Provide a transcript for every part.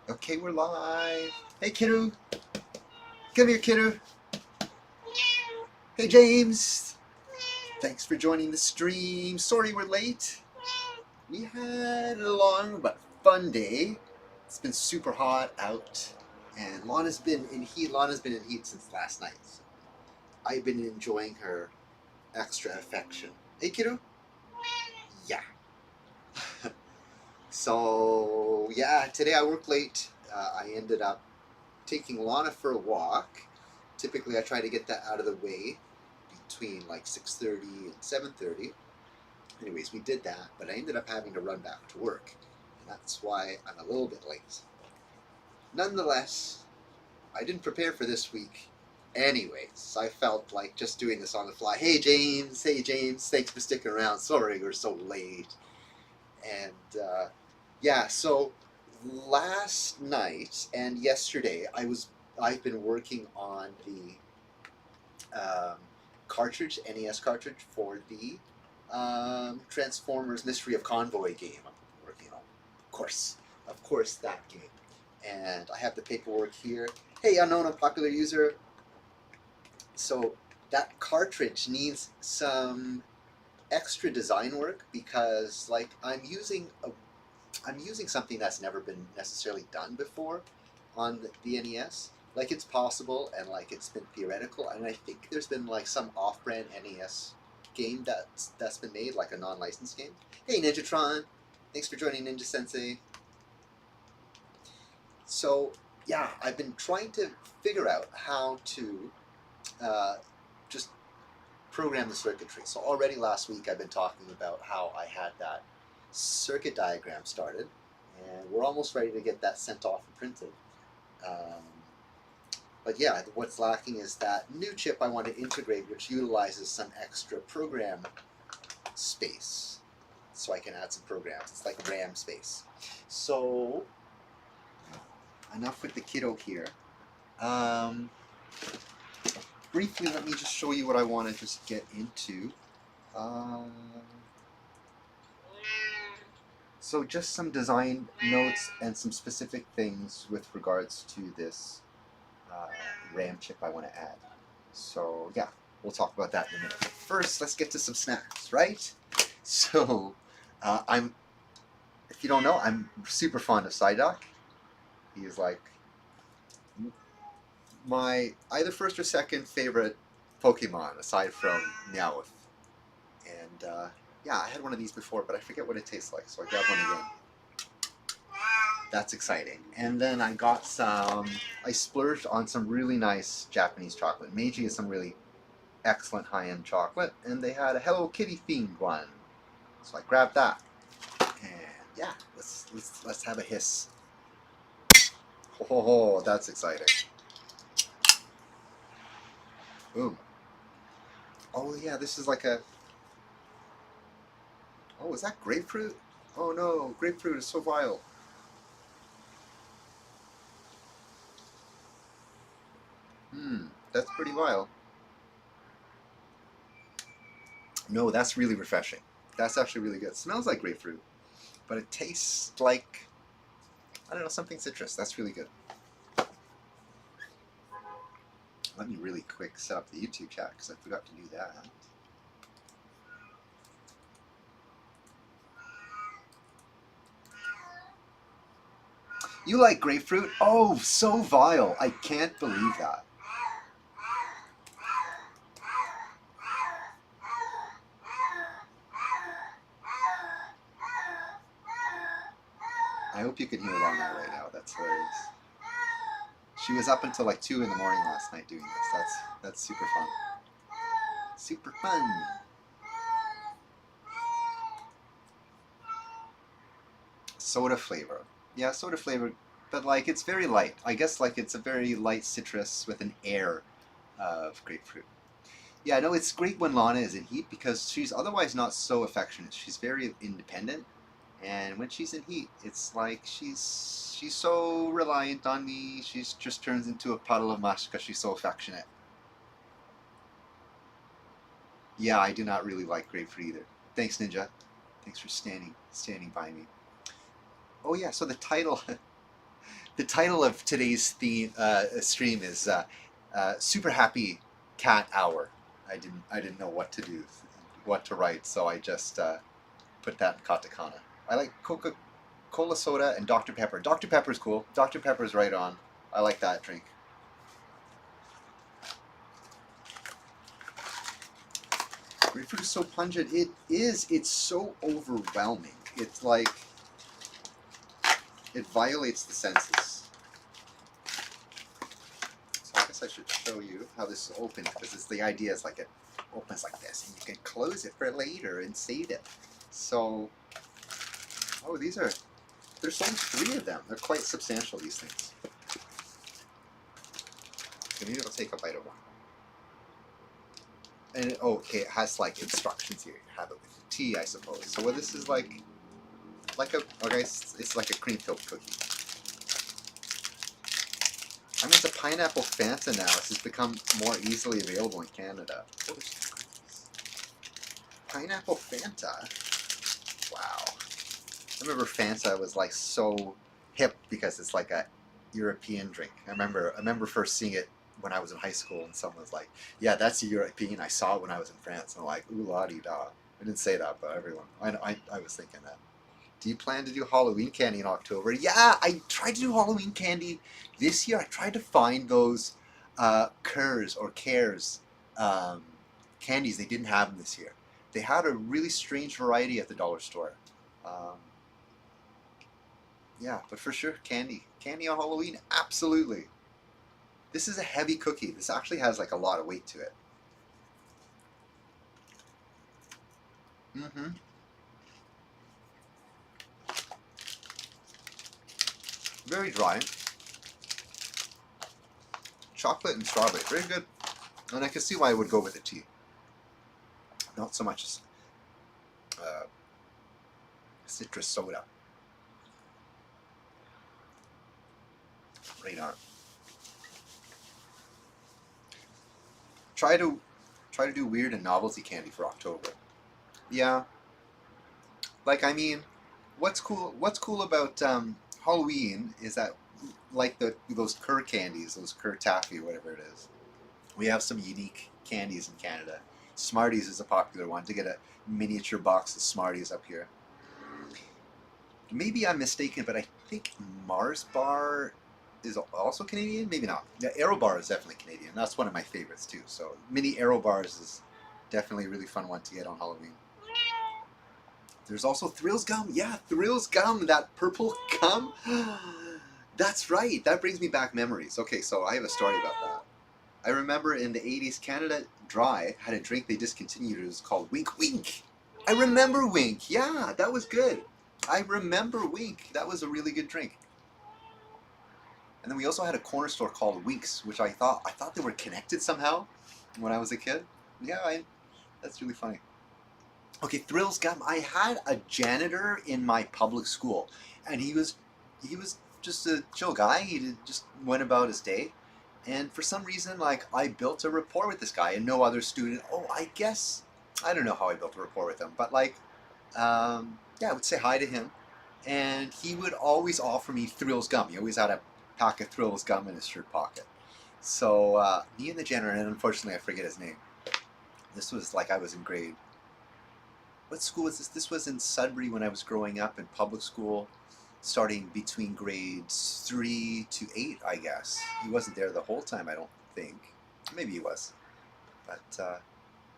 Okay, we're live. Hey, kiddo. Come here, kiddo. Hey, James. Thanks for joining the stream. Sorry we're late. We had a long but fun day. It's been super hot out, and Lana's been in heat. Lana's been in heat since last night. So I've been enjoying her extra affection. Hey, kiddo. Yeah. So yeah, today I worked late. I ended up taking Lana for a walk. Typically, I try to get that out of the way between like 6:30 and 7:30. Anyways, we did that, but I ended up having to run back to work, and that's why I'm a little bit late. Nonetheless, I didn't prepare for this week. Anyways, I felt like just doing this on the fly. Hey James, thanks for sticking around. Sorry we're so late. And yeah, so last night and yesterday I've been working on the cartridge, NES cartridge for the Transformers Mystery of Convoy game. I'm working on, of course, that game. And I have the paperwork here. Hey, unknown unpopular user. So that cartridge needs some extra design work because, like, I'm using something that's never been necessarily done before on the NES. Like, it's possible, and like it's been theoretical, and I think there's been like some off-brand NES game that's been made, like a non-licensed game. Hey Ninjatron, thanks for joining, Ninja Sensei. So yeah, I've been trying to figure out how to just program the circuitry. So already last week I've been talking about how I had that circuit diagram started, and we're almost ready to get that sent off and printed. But yeah, what's lacking is that new chip I want to integrate, which utilizes some extra program space, so I can add some programs. It's like RAM space. So enough with the kiddo here. Briefly, let me just show you what I want to just get into. So just some design notes and some specific things with regards to this RAM chip I want to add. So yeah, we'll talk about that in a minute. But first, let's get to some snacks, right? So if you don't know, I'm super fond of Psyduck. He is like my either first or second favorite Pokemon, aside from Meowth. And yeah, I had one of these before, but I forget what it tastes like, so I grabbed one again. That's exciting. And then I splurged on some really nice Japanese chocolate. Meiji is some really excellent high-end chocolate, and they had a Hello Kitty themed one. So I grabbed that. And yeah, let's have a hiss. Oh, that's exciting. Boom. Oh yeah, this is like a... Oh, is that grapefruit? Oh no, grapefruit is so vile. That's pretty vile. No, that's really refreshing. That's actually really good. It smells like grapefruit, but it tastes like, I don't know, something citrus. That's really good. Let me really quick set up the YouTube chat because I forgot to do that. You like grapefruit? Oh, so vile. I can't believe that. I hope you can hear Lana right now. That's hilarious. She was up until like 2 in the morning last night doing this. That's super fun. Super fun. Soda flavor. Yeah, soda flavor, but like it's very light. I guess like it's a very light citrus with an air of grapefruit. Yeah, no, it's great when Lana is in heat because she's otherwise not so affectionate. She's very independent, and when she's in heat, it's like she's so reliant on me. She just turns into a puddle of mush because she's so affectionate. Yeah, I do not really like grapefruit either. Thanks, Ninja. Thanks for standing by me. Oh yeah, so the title The title of today's stream is Super Happy Cat Hour. I didn't know what to do, what to write, so I just put that in katakana. I like Coca-Cola soda and Dr. Pepper. Dr. Pepper's cool. Dr. Pepper's right on. I like that drink. Grapefruit is so pungent. It is. It's so overwhelming. It's like it violates the senses. So I guess I should show you how this is opened, because it's the idea is like it opens like this, and you can close it for later and save it. So, oh, there's only 3 of them. They're quite substantial, these things. So maybe I'll take a bite of one. And okay, it has like instructions here. You have it with tea, I suppose. So what this is like a, okay, it's like a cream filled cookie. I mean, it's a pineapple Fanta now. This has become more easily available in Canada. Oh, there's cookies. Pineapple Fanta. Wow. I remember Fanta was like so hip because it's like a European drink. I remember first seeing it when I was in high school, and someone was like, "Yeah, that's a European. I saw it when I was in France." And I'm like, "Ooh la di da." I didn't say that, but everyone, I was thinking that. Do you plan to do Halloween candy in October? Yeah, I tried to do Halloween candy this year. I tried to find those Kers or Cares candies. They didn't have them this year. They had a really strange variety at the dollar store. Yeah, but for sure, candy on Halloween, absolutely. This is a heavy cookie. This actually has like a lot of weight to it. Mm-hmm. Very dry. Chocolate and strawberry, very good. And I can see why I would go with the tea. Not so much citrus soda. Right on. Try to do weird and novelty candy for October. Yeah. Like, I mean, what's cool about Halloween is that, like those Kir candies, those Kir taffy, whatever it is, we have some unique candies in Canada. Smarties is a popular one. To get a miniature box of Smarties up here. Maybe I'm mistaken, but I think Mars Bar is also Canadian. Maybe not. Yeah, Aero Bar is definitely Canadian. That's one of my favorites too. So mini Aero Bars is definitely a really fun one to get on Halloween. There's also Thrills Gum. Yeah, Thrills Gum, that purple gum. That's right. That brings me back memories. Okay, so I have a story about that. I remember in the 80s, Canada Dry had a drink they discontinued. It was called Wink Wink. I remember Wink. Yeah, that was good. I remember Wink. That was a really good drink. And then we also had a corner store called Winks, which I thought they were connected somehow when I was a kid. Yeah, that's really funny. Okay, Thrills Gum. I had a janitor in my public school, and he was just a chill guy. He just went about his day, and for some reason, like, I built a rapport with this guy, and no other student. Oh, I guess I don't know how I built a rapport with him, but like, yeah, I would say hi to him, and he would always offer me Thrills Gum. He always had a pack of Thrills Gum in his shirt pocket. So me and the janitor, and unfortunately, I forget his name. This was like I was in grade. What school was this? This was in Sudbury when I was growing up in public school, starting between grades 3 to 8, I guess. He wasn't there the whole time, I don't think. Maybe he was. But,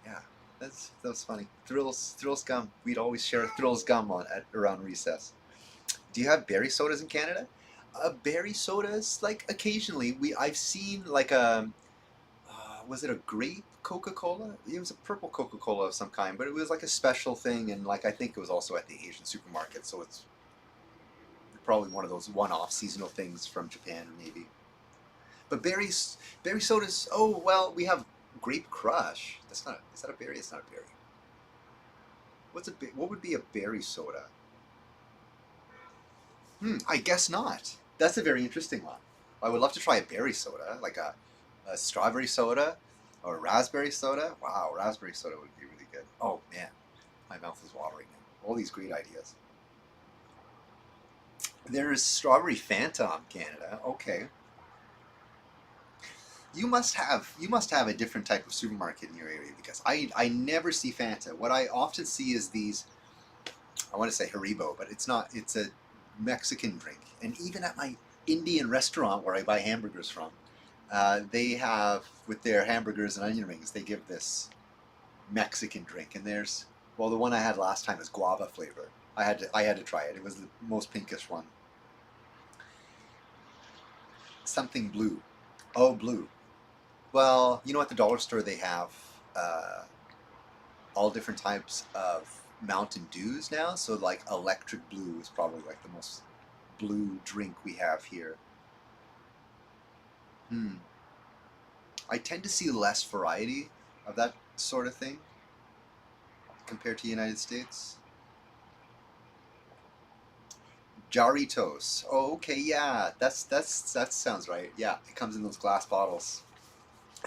yeah, that was funny. Thrills Gum. We'd always share Thrills Gum around recess. Do you have berry sodas in Canada? Berry sodas, like, occasionally. I've seen, like, was it a grape Coca-Cola? It was a purple Coca-Cola of some kind, but it was like a special thing, and like I think it was also at the Asian supermarket, so it's probably one of those one-off seasonal things from Japan, maybe. But berry sodas. Oh well, we have Grape Crush. Is that a berry? It's not a berry. What would be a berry soda? I guess not. That's a very interesting one. I would love to try a berry soda, like a strawberry soda or a raspberry soda. Wow, raspberry soda would be really good. Oh man, my mouth is watering now. All these great ideas. There's Strawberry Phantom, Canada. Okay. You must have a different type of supermarket in your area because I never see Fanta. What I often see is these, I want to say Haribo, but it's not. It's a Mexican drink. And even at my Indian restaurant where I buy hamburgers from, they have, with their hamburgers and onion rings, they give this Mexican drink. And there's, well, the one I had last time is guava flavor. I had to try it. It was the most pinkish one. Something blue. Oh, blue. Well, you know, at the dollar store they have all different types of Mountain Dews now. So like electric blue is probably like the most blue drink we have here. I tend to see less variety of that sort of thing compared to the United States. Jarritos. Oh, okay, yeah, that sounds right. Yeah, it comes in those glass bottles.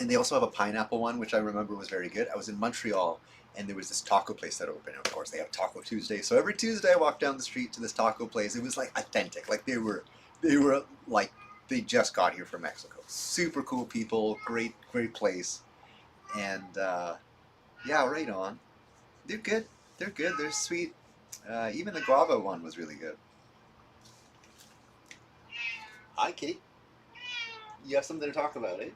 And they also have a pineapple one, which I remember was very good. I was in Montreal, and there was this taco place that opened. Of course, they have Taco Tuesday. So every Tuesday, I walked down the street to this taco place. It was like authentic. Like they were like they just got here from Mexico. Super cool people, great place, and yeah, right on. They're good. They're good. They're sweet. Even the guava one was really good. Hi, Kitty. You have something to talk about, eh?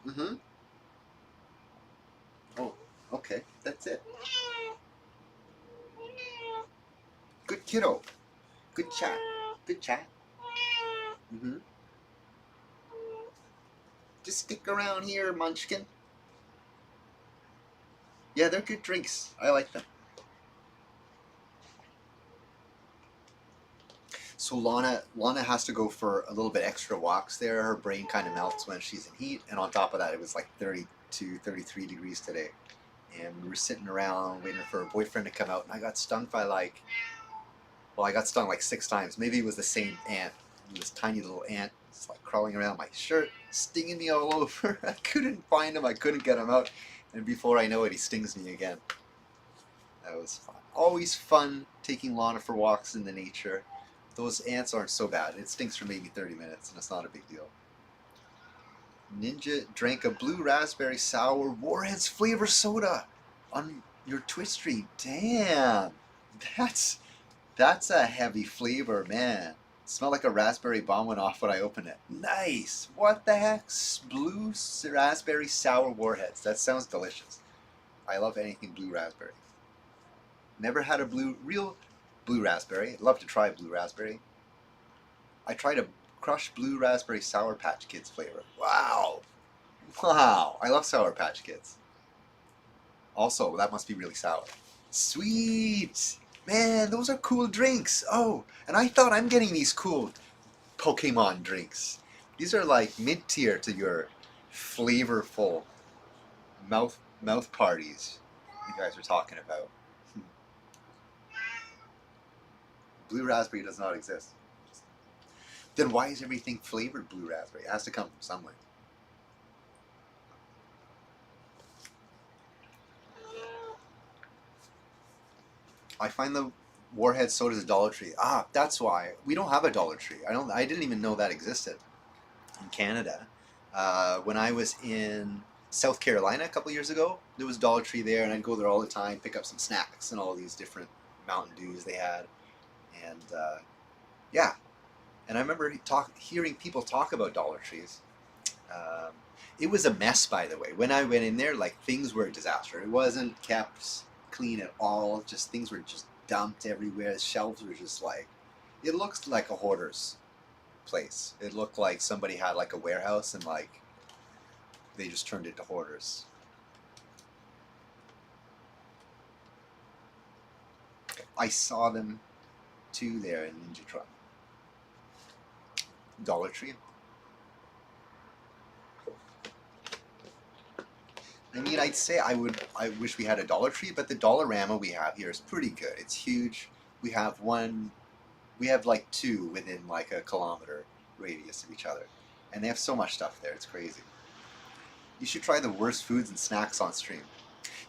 Mm-hmm. Oh, okay. That's it. Good kiddo. Good chat. Good chat. Mm-hmm. Just stick around here, Munchkin. Yeah, they're good drinks. I like them. So Lana has to go for a little bit extra walks there. Her brain kind of melts when she's in heat. And on top of that, it was like 32, 33 degrees today. And we were sitting around waiting for her boyfriend to come out. And I got stung by I got stung like 6 times. Maybe it was the same ant. This tiny little ant. It's like crawling around my shirt, stinging me all over. I couldn't find him. I couldn't get him out. And before I know it, he stings me again. That was fun. Always fun taking Lana for walks in the nature. Those ants aren't so bad. It stinks for maybe 30 minutes, and it's not a big deal. Ninja drank a blue raspberry sour Warheads flavor soda on your Twitch stream. Damn, that's a heavy flavor, man. It smelled like a raspberry bomb went off when I opened it. Nice. What the heck? Blue raspberry sour Warheads. That sounds delicious. I love anything blue raspberry. Never had a real blue raspberry. I'd love to try blue raspberry. I tried a crushed blue raspberry Sour Patch Kids flavor. Wow. Wow. I love Sour Patch Kids. Also, that must be really sour. Sweet. Man, those are cool drinks. Oh, and I thought I'm getting these cool Pokemon drinks. These are like mid-tier to your flavorful mouth parties you guys are talking about. Blue raspberry does not exist. Then why is everything flavored blue raspberry? It has to come from somewhere. I find the Warhead sodas at Dollar Tree. Ah, that's why. We don't have a Dollar Tree. I didn't even know that existed in Canada. When I was in South Carolina a couple years ago, there was Dollar Tree there, and I'd go there all the time, pick up some snacks and all these different Mountain Dews they had. And yeah, and I remember hearing people talk about Dollar Trees. It was a mess, by the way. When I went in there, like things were a disaster. It wasn't kept clean at all. Just things were just dumped everywhere. The shelves were just like, it looked like a hoarder's place. It looked like somebody had like a warehouse and like they just turned it to hoarders. I saw them too there in Ninjatron. Dollar Tree. I mean, I'd say I wish we had a Dollar Tree, but the Dollarama we have here is pretty good. It's huge. We have like 2 within like a kilometer radius of each other. And they have so much stuff there, it's crazy. You should try the worst foods and snacks on stream.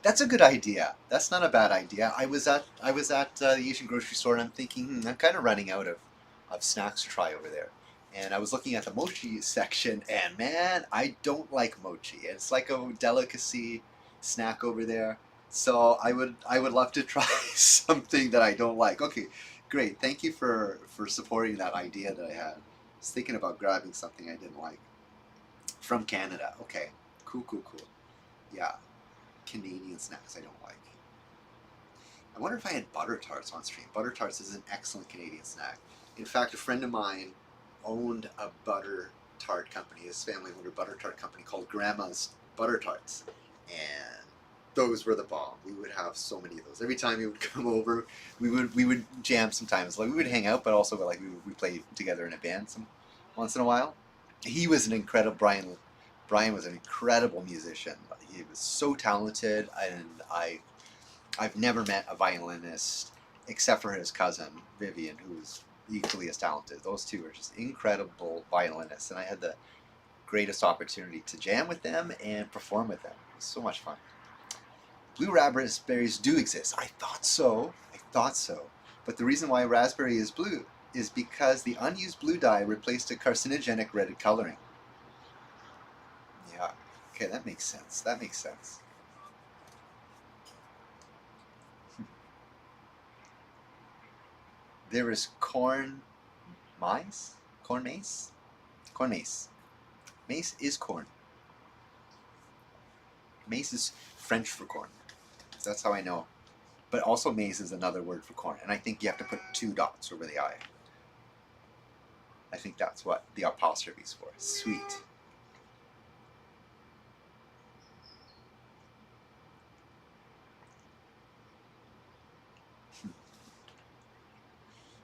That's a good idea. That's not a bad idea. I was at the Asian grocery store, and I'm thinking, I'm kind of running out of snacks to try over there. And I was looking at the mochi section, and man, I don't like mochi. It's like a delicacy snack over there. So I would love to try something that I don't like. Okay, great. Thank you for supporting that idea that I had. I was thinking about grabbing something I didn't like from Canada. Okay, cool, cool, cool. Yeah. Canadian snacks I don't like. I wonder if I had butter tarts on stream. Butter tarts is an excellent Canadian snack. In fact, a friend of mine owned a butter tart company. His family owned a butter tart company called Grandma's Butter Tarts, and those were the bomb. We would have so many of those. Every time he would come over, we would jam sometimes. Like we would hang out, but also like we play together in a band once in a while. He was an incredible Brian was an incredible musician. He was so talented, and I've never met a violinist except for his cousin Vivian, who was equally as talented. Those two are just incredible violinists, and I had the greatest opportunity to jam with them and perform with them. It was so much fun. Blue raspberries do exist. I thought so. But the reason why raspberry is blue is because the unused blue dye replaced a carcinogenic red coloring. Yeah. Okay, that makes sense. There is corn mace? Corn mace? Corn mace. Mace is corn. Mace is French for corn. That's how I know. But also maize is another word for corn. And I think you have to put 2 dots over the I. I think that's what the apostrophe is for. Sweet.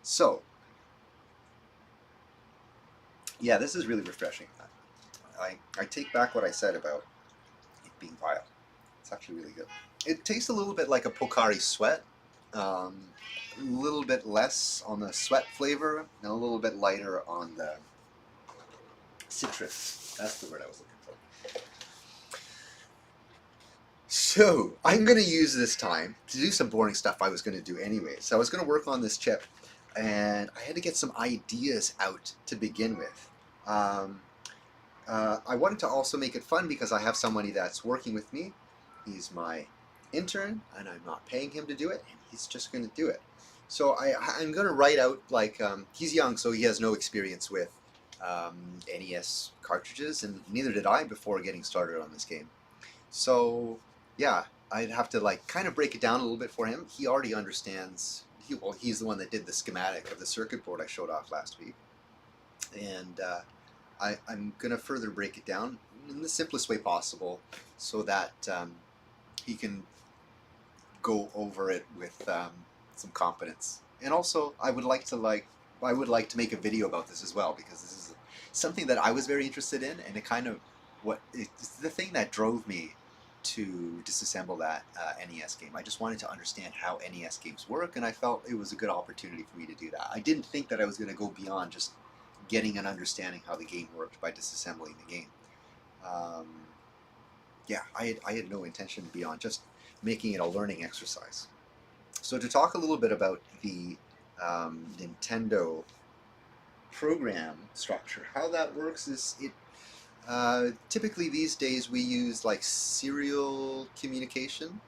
So, yeah, this is really refreshing. I take back what I said about it being vile. It's actually really good. It tastes a little bit like a Pocari Sweat. A little bit less on the sweat flavor, and a little bit lighter on the citrus. That's the word I was looking for. So, I'm going to use this time to do some boring stuff I was going to do anyway. So I was going to work on this chip, and I had to get some ideas out to begin with. I wanted to also make it fun because I have somebody that's working with me. He's my intern, and I'm not paying him to do it, and he's just going to do it. So I'm going to write out, like, he's young, so he has no experience with NES cartridges, and neither did I before getting started on this game. So, yeah, I'd have to, like, kind of break it down a little bit for him. He already understands. He's the one that did the schematic of the circuit board I showed off last week. And I'm going to further break it down in the simplest way possible so that he can go over it with some confidence. And also, I would like to make a video about this as well, because this is something that I was very interested in, and it kind of it's the thing that drove me to disassemble that NES game. I just wanted to understand how NES games work, and I felt it was a good opportunity for me to do that. I didn't think that I was going to go beyond just getting an understanding how the game worked by disassembling the game. Yeah, I had no intention beyond just making it a learning exercise. So to talk a little bit about the Nintendo program structure, how that works is typically these days we use like serial communication.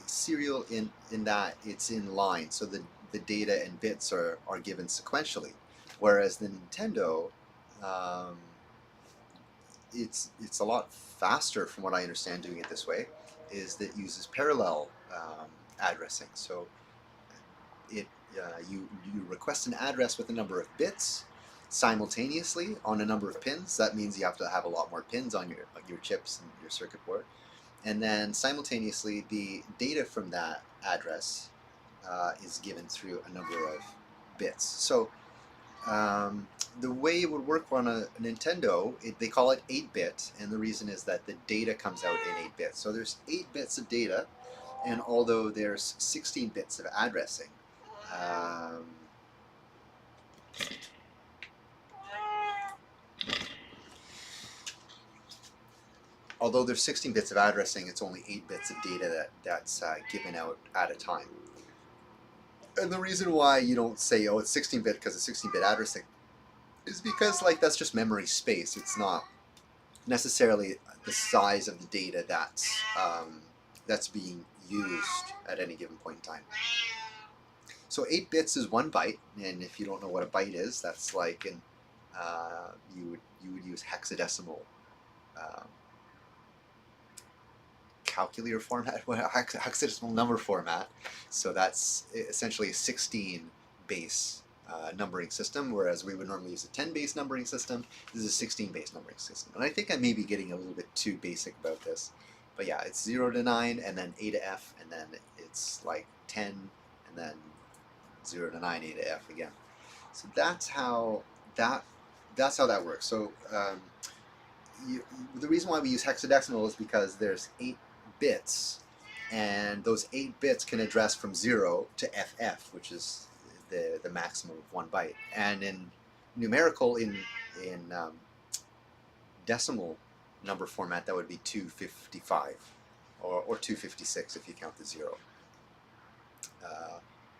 Serial in that it's in line, so the data and bits are given sequentially, whereas the Nintendo it's a lot faster, from what I understand, doing it this way, is that it uses parallel addressing. So you request an address with a number of bits simultaneously on a number of pins. That means you have to have a lot more pins on your chips and your circuit board. And then simultaneously the data from that address is given through a number of bits. So the way it would work on a Nintendo, they call it 8-bit, and the reason is that the data comes out in 8 bits. So there's 8 bits of data, and although there's 16 bits of addressing, although there's 16 bits of addressing, it's only 8 bits of data that's given out at a time. And the reason why you don't say, oh, it's 16-bit because it's 16-bit addressing is because, like, that's just memory space. It's not necessarily the size of the data that's being used at any given point in time. So 8 bits is 1 byte, and if you don't know what a byte is, that's like you would use hexadecimal calculator format, hexadecimal number format. So that's essentially a 16 base numbering system, whereas we would normally use a 10 base numbering system. This is a 16 base numbering system. And I think I may be getting a little bit too basic about this. But yeah, it's 0 to 9, and then A to F, and then it's like 10, and then 0 to 9, A to F again. So that's how that works. So the reason why we use hexadecimal is because there's 8 bits, and those 8 bits can address from 0 to FF, which is the maximum of 1 byte. And in numerical, in decimal number format, that would be 255 or 256 if you count the 0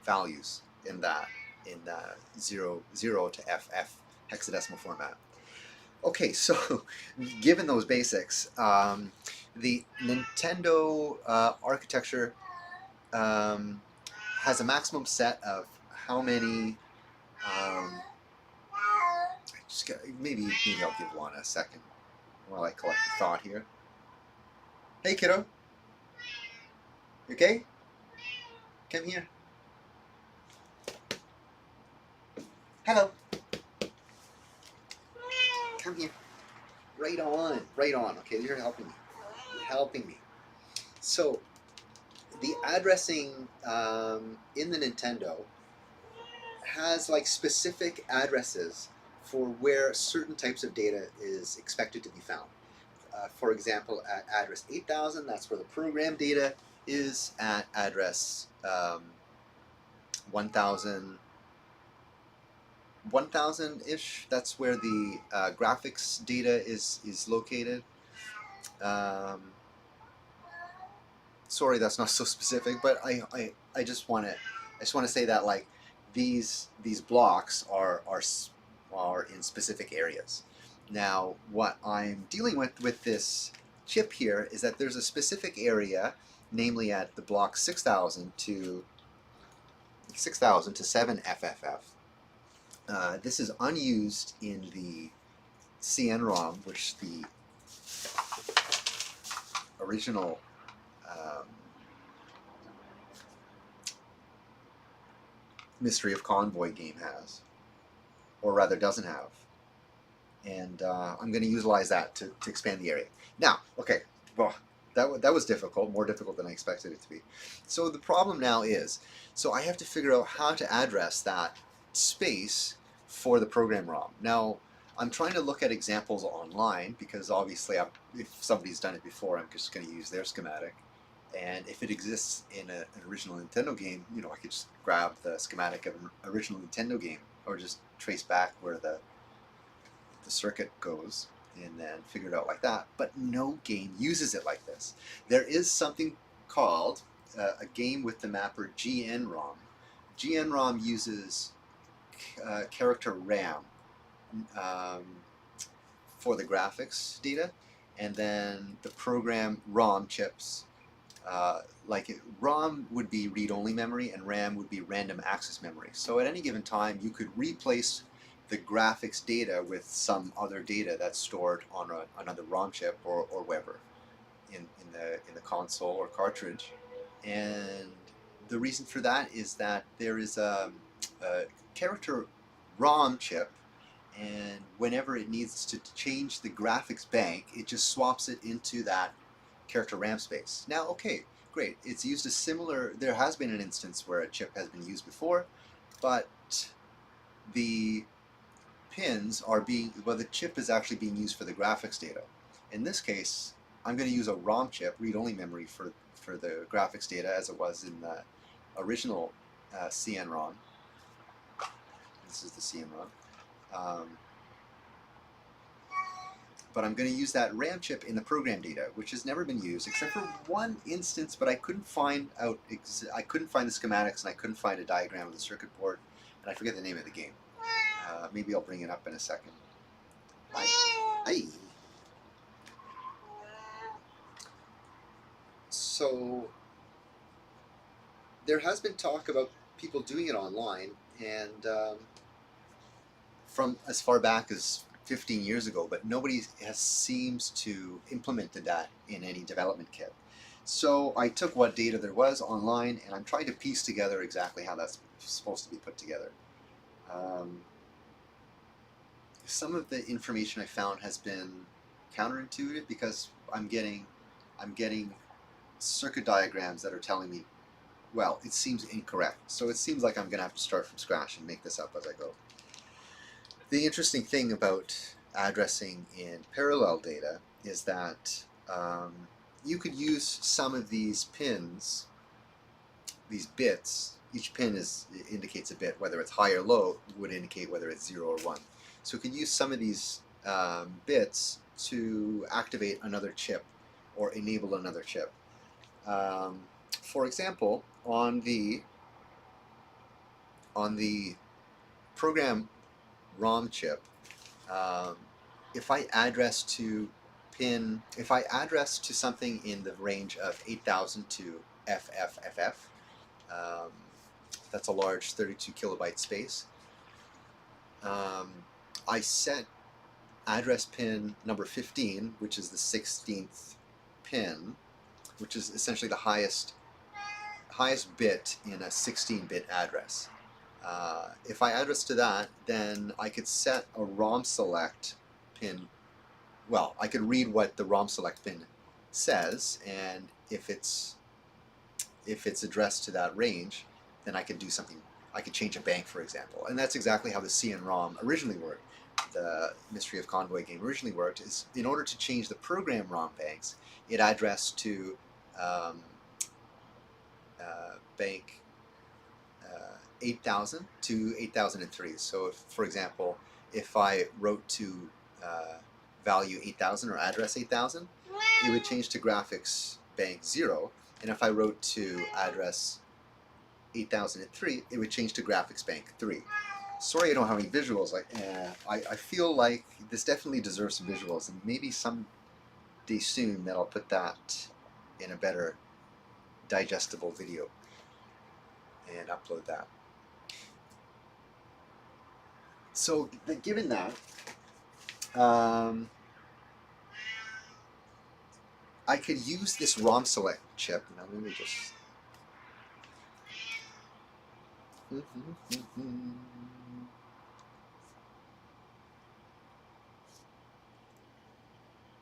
values in the 0 to FF hexadecimal format. Okay, so given those basics, the Nintendo architecture has a maximum set of how many? Maybe I'll give Lana a second while I collect the thought here. Hey, kiddo. You okay? Come here. Hello. Come here. Right on. Right on. Okay, you're helping me. You're helping me. So, the addressing in the Nintendo has like specific addresses for where certain types of data is expected to be found. For example, at address 8000, that's where the program data is. At address 1000-ish, that's where the graphics data is located. Sorry, that's not so specific, but I just want to say that, like, these blocks are in specific areas. Now, what I'm dealing with this chip here is that there's a specific area, namely at the block 6000 to 7FFF. This is unused in the CN-ROM, which the original Mystery of Convoy game has, or rather doesn't have. And I'm going to utilize that to expand the area. Now, okay, well, that was difficult, more difficult than I expected it to be. So the problem now is, so I have to figure out how to address that space for the program ROM. Now, I'm trying to look at examples online because obviously if somebody's done it before, I'm just going to use their schematic. And if it exists in an original Nintendo game, you know, I could just grab the schematic of an original Nintendo game or just trace back where the circuit goes and then figure it out like that. But no game uses it like this. There is something called a game with the mapper GNROM. GNROM uses character RAM for the graphics data, and then the program ROM chips. ROM would be read-only memory and RAM would be random access memory. So at any given time, you could replace the graphics data with some other data that's stored on another ROM chip or wherever in the console or cartridge. And the reason for that is that there is a character ROM chip, and whenever it needs to change the graphics bank, it just swaps it into that character RAM space. Now, okay, great. It's used a similar. There has been an instance where a chip has been used before, but the pins are the chip is actually being used for the graphics data. In this case, I'm going to use a ROM chip, read-only memory, for the graphics data as it was in the original CN-ROM. This is the CN-ROM. but I'm going to use that RAM chip in the program data, which has never been used except for one instance. But I couldn't find out. I couldn't find the schematics, and I couldn't find a diagram of the circuit board, and I forget the name of the game. Maybe I'll bring it up in a second. Hi. So there has been talk about people doing it online, and from as far back as 15 years ago, but nobody seems to implemented that in any development kit. So I took what data there was online, and I'm trying to piece together exactly how that's supposed to be put together. Some of the information I found has been counterintuitive because I'm getting circuit diagrams that are telling me, well, it seems incorrect. So it seems like I'm going to have to start from scratch and make this up as I go. The interesting thing about addressing in parallel data is that you could use some of these pins, these bits. Each pin indicates a bit, whether it's high or low would indicate whether it's 0 or 1. So we could use some of these bits to activate another chip or enable another chip. For example, on the program ROM chip, if I address to something in the range of 8000 to FFFF, that's a large 32 kilobyte space. I set address pin number 15, which is the 16th pin, which is essentially the highest bit in a 16-bit address. If I address to that, then I could set a ROM select pin. Well, I could read what the ROM select pin says, and if it's addressed to that range, then I could do something. I could change a bank, for example, and that's exactly how the CN-ROM originally worked. The Mystery of Convoy game originally worked. Is in order to change the program ROM banks, it addressed to bank 8000 to 8003. So, if, for example, if I wrote to value 8000 or address 8000, it would change to graphics bank 0, and if I wrote to address 8003, it would change to graphics bank 3. Sorry I don't have any visuals. I feel like this definitely deserves some visuals, and maybe someday soon that I'll put that in a better digestible video and upload that. So given that, I could use this ROM select chip. Now let me just...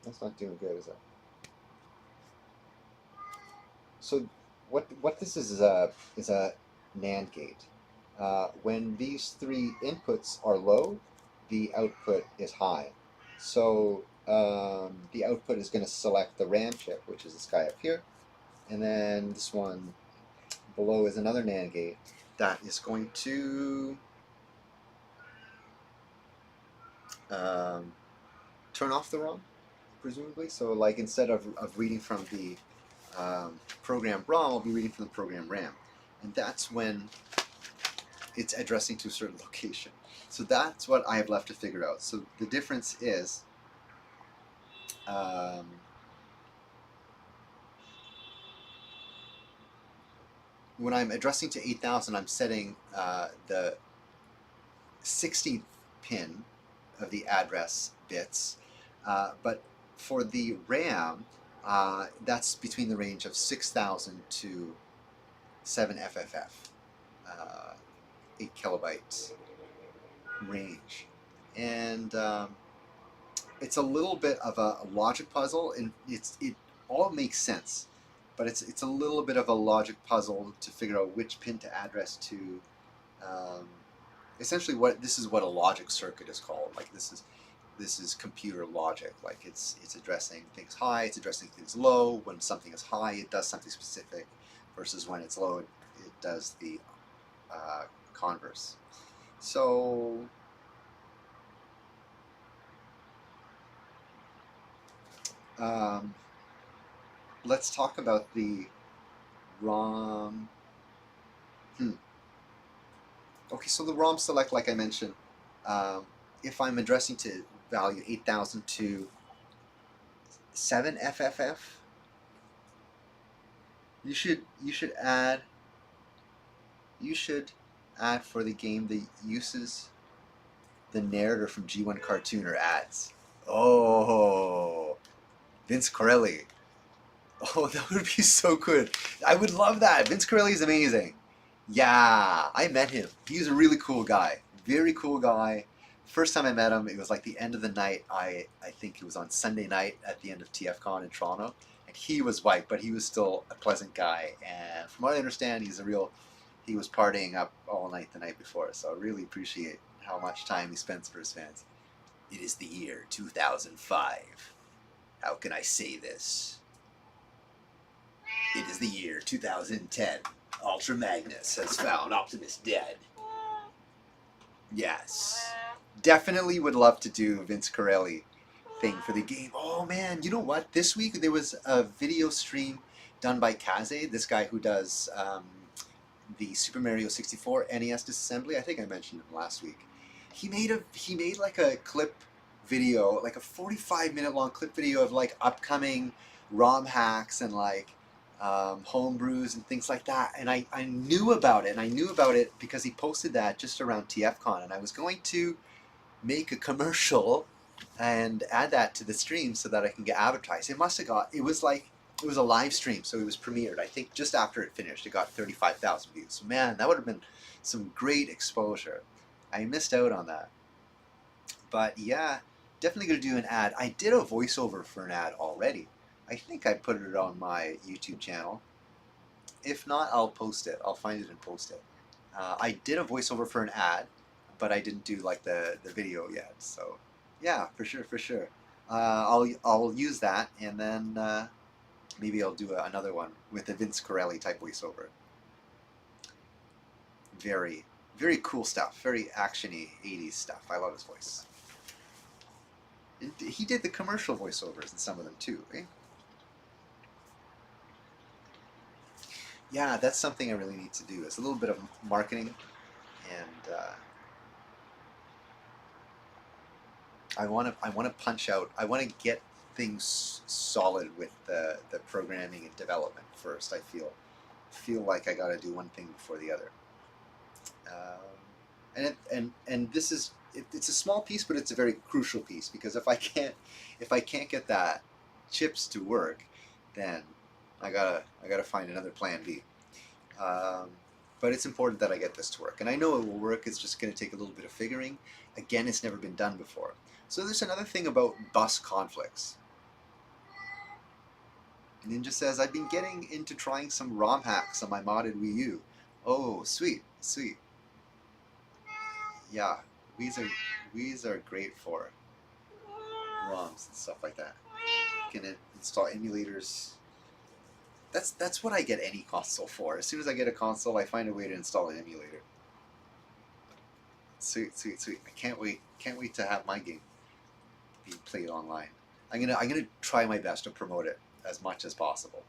That's not doing good, is it? So what this is a NAND gate. When these three inputs are low, the output is high. So the output is going to select the RAM chip, which is this guy up here, and then this one below is another NAND gate that is going to turn off the ROM, presumably. So like instead of reading from the program ROM, I'll be reading from the program RAM, and that's when it's addressing to a certain location. So that's what I have left to figure out. So the difference is when I'm addressing to 8000, I'm setting the 16th pin of the address bits, but for the RAM, that's between the range of 6000 to 7FFF, 8 kilobytes range, and it's a little bit of a logic puzzle, and it all makes sense, but it's a little bit of a logic puzzle to figure out which pin to address to. Essentially, this is what a logic circuit is called. Like this is computer logic. Like it's addressing things high, it's addressing things low. When something is high, it does something specific, versus when it's low, it does the converse. So let's talk about the ROM. Okay, so the ROM select, like I mentioned, if I'm addressing to value 8000 to 7FFF, you should add for the game that uses the narrator from G1 Cartoon or ads. Oh, Vince Corelli. Oh, that would be so good. I would love that. Vince Corelli is amazing. Yeah, I met him. He's a really cool guy. Very cool guy. First time I met him, it was like the end of the night. I think it was on Sunday night at the end of TFCon in Toronto. And he was white, but he was still a pleasant guy. And from what I understand, he was partying up all night the night before. So I really appreciate how much time he spends for his fans. It is the year 2005. How can I say this? It is the year 2010. Ultra Magnus has found Optimus dead. Yes. Definitely would love to do Vince Corelli thing for the game. Oh man, you know what? This week there was a video stream done by Kaze, this guy who does the Super Mario 64 NES disassembly. I think I mentioned him last week. He made like a clip video, like a 45-minute long clip video of like upcoming ROM hacks and like homebrews and things like that. And I knew about it, and I knew about it because he posted that just around TFCon, and I was going to make a commercial and add that to the stream so that I can get advertised. It was a live stream, so it was premiered. I think just after it finished, it got 35,000 views. So man, that would have been some great exposure. I missed out on that. But yeah, definitely going to do an ad. I did a voiceover for an ad already. I think I put it on my YouTube channel. If not, I'll post it. I'll find it and post it. I did a voiceover for an ad, but I didn't do like the video yet. So yeah, for sure. I'll use that, and then maybe I'll do another one with the Vince Corelli type voiceover. Very, very cool stuff. Very actiony 80s stuff. I love his voice. And he did the commercial voiceovers in some of them too, eh? Yeah, that's something I really need to do. It's a little bit of marketing, and I want to punch out. I want to get things solid with the programming and development first. I feel like I got to do one thing before the other. And this is it's a small piece, but it's a very crucial piece, because if I can't get that chips to work, then I gotta find another plan B. But it's important that I get this to work, and I know it will work. It's just going to take a little bit of figuring. Again, it's never been done before. So there's another thing about bus conflicts. Ninja says, I've been getting into trying some ROM hacks on my modded Wii U. Oh, sweet. Yeah, Wii's are great for ROMs and stuff like that. You can install emulators. That's what I get any console for. As soon as I get a console, I find a way to install an emulator. Sweet. I can't wait to have my game be played online. I'm gonna try my best to promote it as much as possible.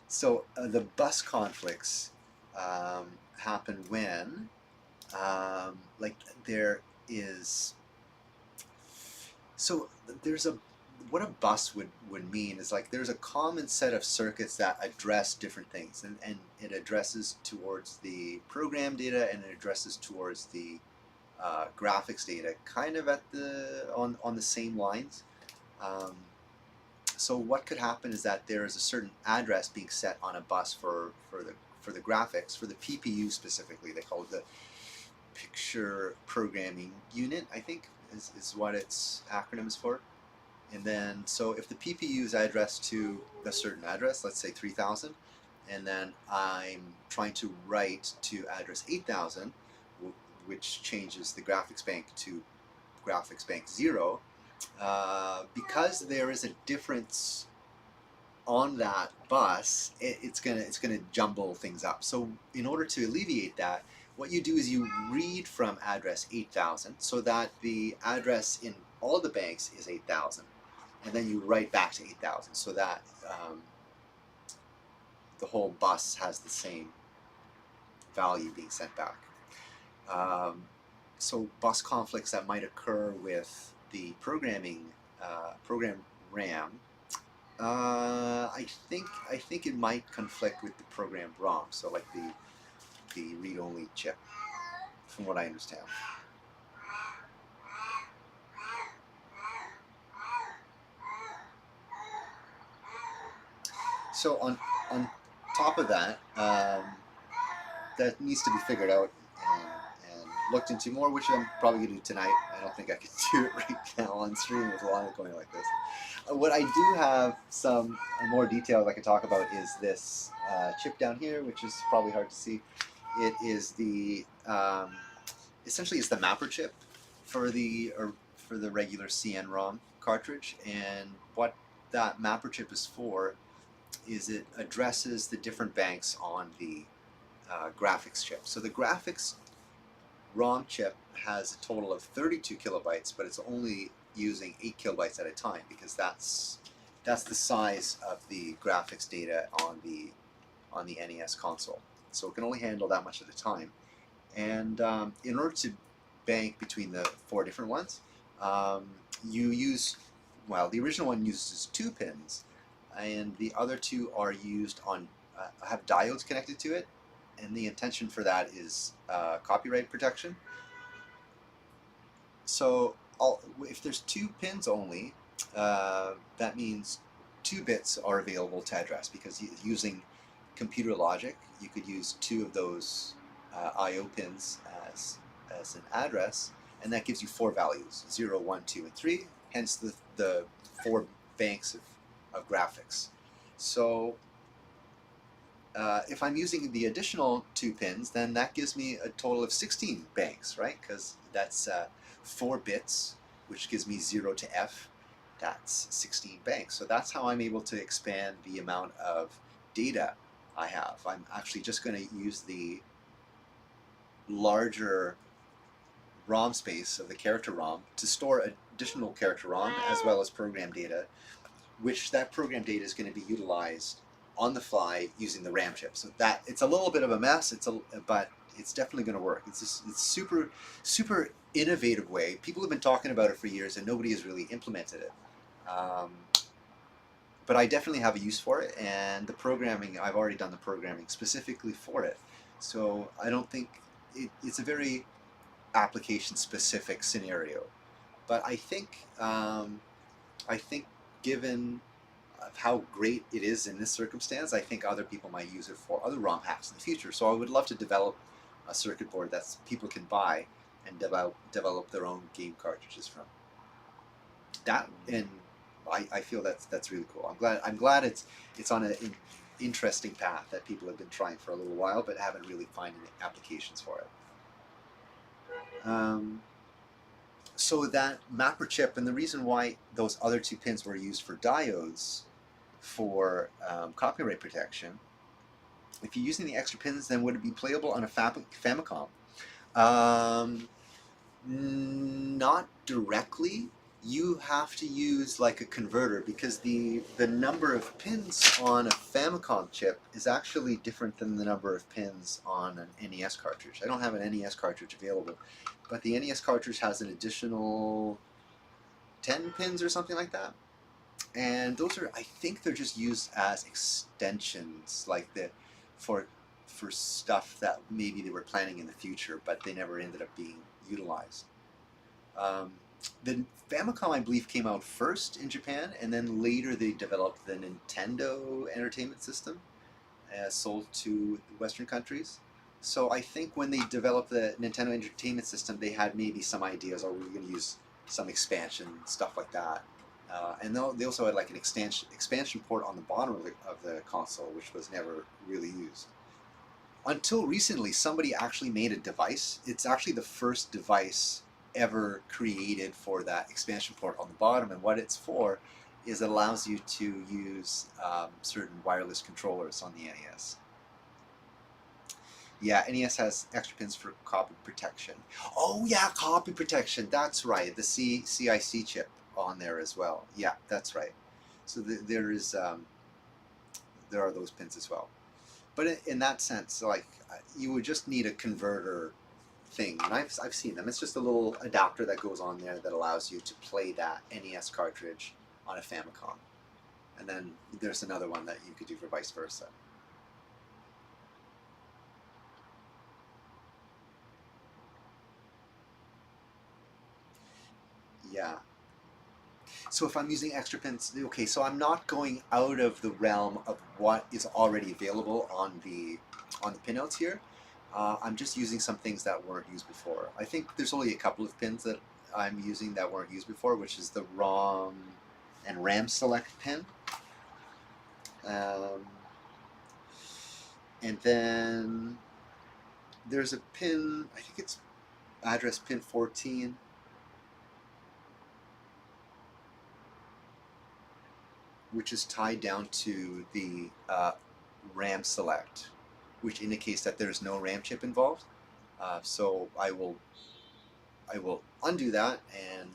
So the bus conflicts happen when what a bus would mean is like there's a common set of circuits that address different things, and it addresses towards the program data, and it addresses towards the graphics data, kind of on the same lines. So what could happen is that there is a certain address being set on a bus for the graphics, for the PPU specifically. They call it the Picture Programming Unit, I think is what its acronym is for. And then, so if the PPU is addressed to a certain address, let's say 3000, and then I'm trying to write to address 8000, which changes the graphics bank to graphics bank 0, because there is a difference on that bus, it's gonna jumble things up. So in order to alleviate that, what you do is you read from address 8000 so that the address in all the banks is 8000. and then you write back to 8,000, so that the whole bus has the same value being sent back. So bus conflicts that might occur with the program RAM, I think it might conflict with the program ROM. So like the read-only chip, from what I understand. So on top of that, that needs to be figured out and looked into more, which I'm probably going to do tonight. I don't think I could do it right now on stream with a lot of going like this. What I do have some more details I could talk about is this chip down here, which is probably hard to see. It is the essentially it's the mapper chip for the regular CN-ROM cartridge, and what that mapper chip is for is it addresses the different banks on the graphics chip. So the graphics ROM chip has a total of 32 kilobytes, but it's only using 8 kilobytes at a time, because that's the size of the graphics data on the NES console. So it can only handle that much at a time. And in order to bank between the 4 different ones, you use, well, the original one uses 2 pins, and the other 2 are used on have diodes connected to it, and the intention for that is copyright protection. So if there's 2 pins only, that means 2 bits are available to address, because using computer logic, you could use 2 of those I/O pins as an address, and that gives you 4 values: 0, 1, 2, and 3. Hence the 4 banks of graphics. So if I'm using the additional 2 pins, then that gives me a total of 16 banks, right? Because that's 4 bits, which gives me 0 to F. That's 16 banks. So that's how I'm able to expand the amount of data I have. I'm actually just going to use the larger ROM space of the character ROM to store additional character ROM as well as program data, which that program data is going to be utilized on the fly using the RAM chip. So that it's a little bit of a mess. But it's definitely going to work. It's super innovative way. People have been talking about it for years, and nobody has really implemented it. But I definitely have a use for it, and the programming, I've already done the programming specifically for it. So I don't think it's a very application-specific scenario. But I think given how great it is in this circumstance, I think other people might use it for other ROM hacks in the future. So I would love to develop a circuit board that people can buy and develop their own game cartridges from. That, and I feel that's really cool. I'm glad it's on an interesting path that people have been trying for a little while, but haven't really found any applications for it. So that mapper chip, and the reason why those other 2 pins were used for diodes for copyright protection, if you're using the extra pins, then would it be playable on a Famicom? Not directly. You have to use like a converter, because the number of pins on a Famicom chip is actually different than the number of pins on an NES cartridge. I don't have an NES cartridge available, but the NES cartridge has an additional 10 pins or something like that. And those are, I think they're just used as extensions, like for stuff that maybe they were planning in the future, but they never ended up being utilized. The Famicom, I believe, came out first in Japan, and then later they developed the Nintendo Entertainment System, sold to Western countries. So I think when they developed the Nintendo Entertainment System, they had maybe some ideas, or we're going to use some expansion, stuff like that. And they also had like an expansion port on the bottom of the console, which was never really used. Until recently, somebody actually made a device. It's actually the first device ever created for that expansion port on the bottom, and what it's for is it allows you to use certain wireless controllers on the NES. Yeah, NES has extra pins for copy protection. Oh yeah, copy protection, that's right, the CIC chip on there as well. Yeah, that's right. So there are those pins as well. But in that sense, like you would just need a converter thing, and I've seen them. It's just a little adapter that goes on there that allows you to play that NES cartridge on a Famicom, and then there's another one that you could do for vice versa. Yeah. So if I'm using extra pins, okay, so I'm not going out of the realm of what is already available on the pinouts here. I'm just using some things that weren't used before. I think there's only a couple of pins that I'm using that weren't used before, which is the ROM and RAM select pin. And then there's a pin, I think it's address pin 14. Which is tied down to the RAM select, which indicates that there's no RAM chip involved. So I will undo that, and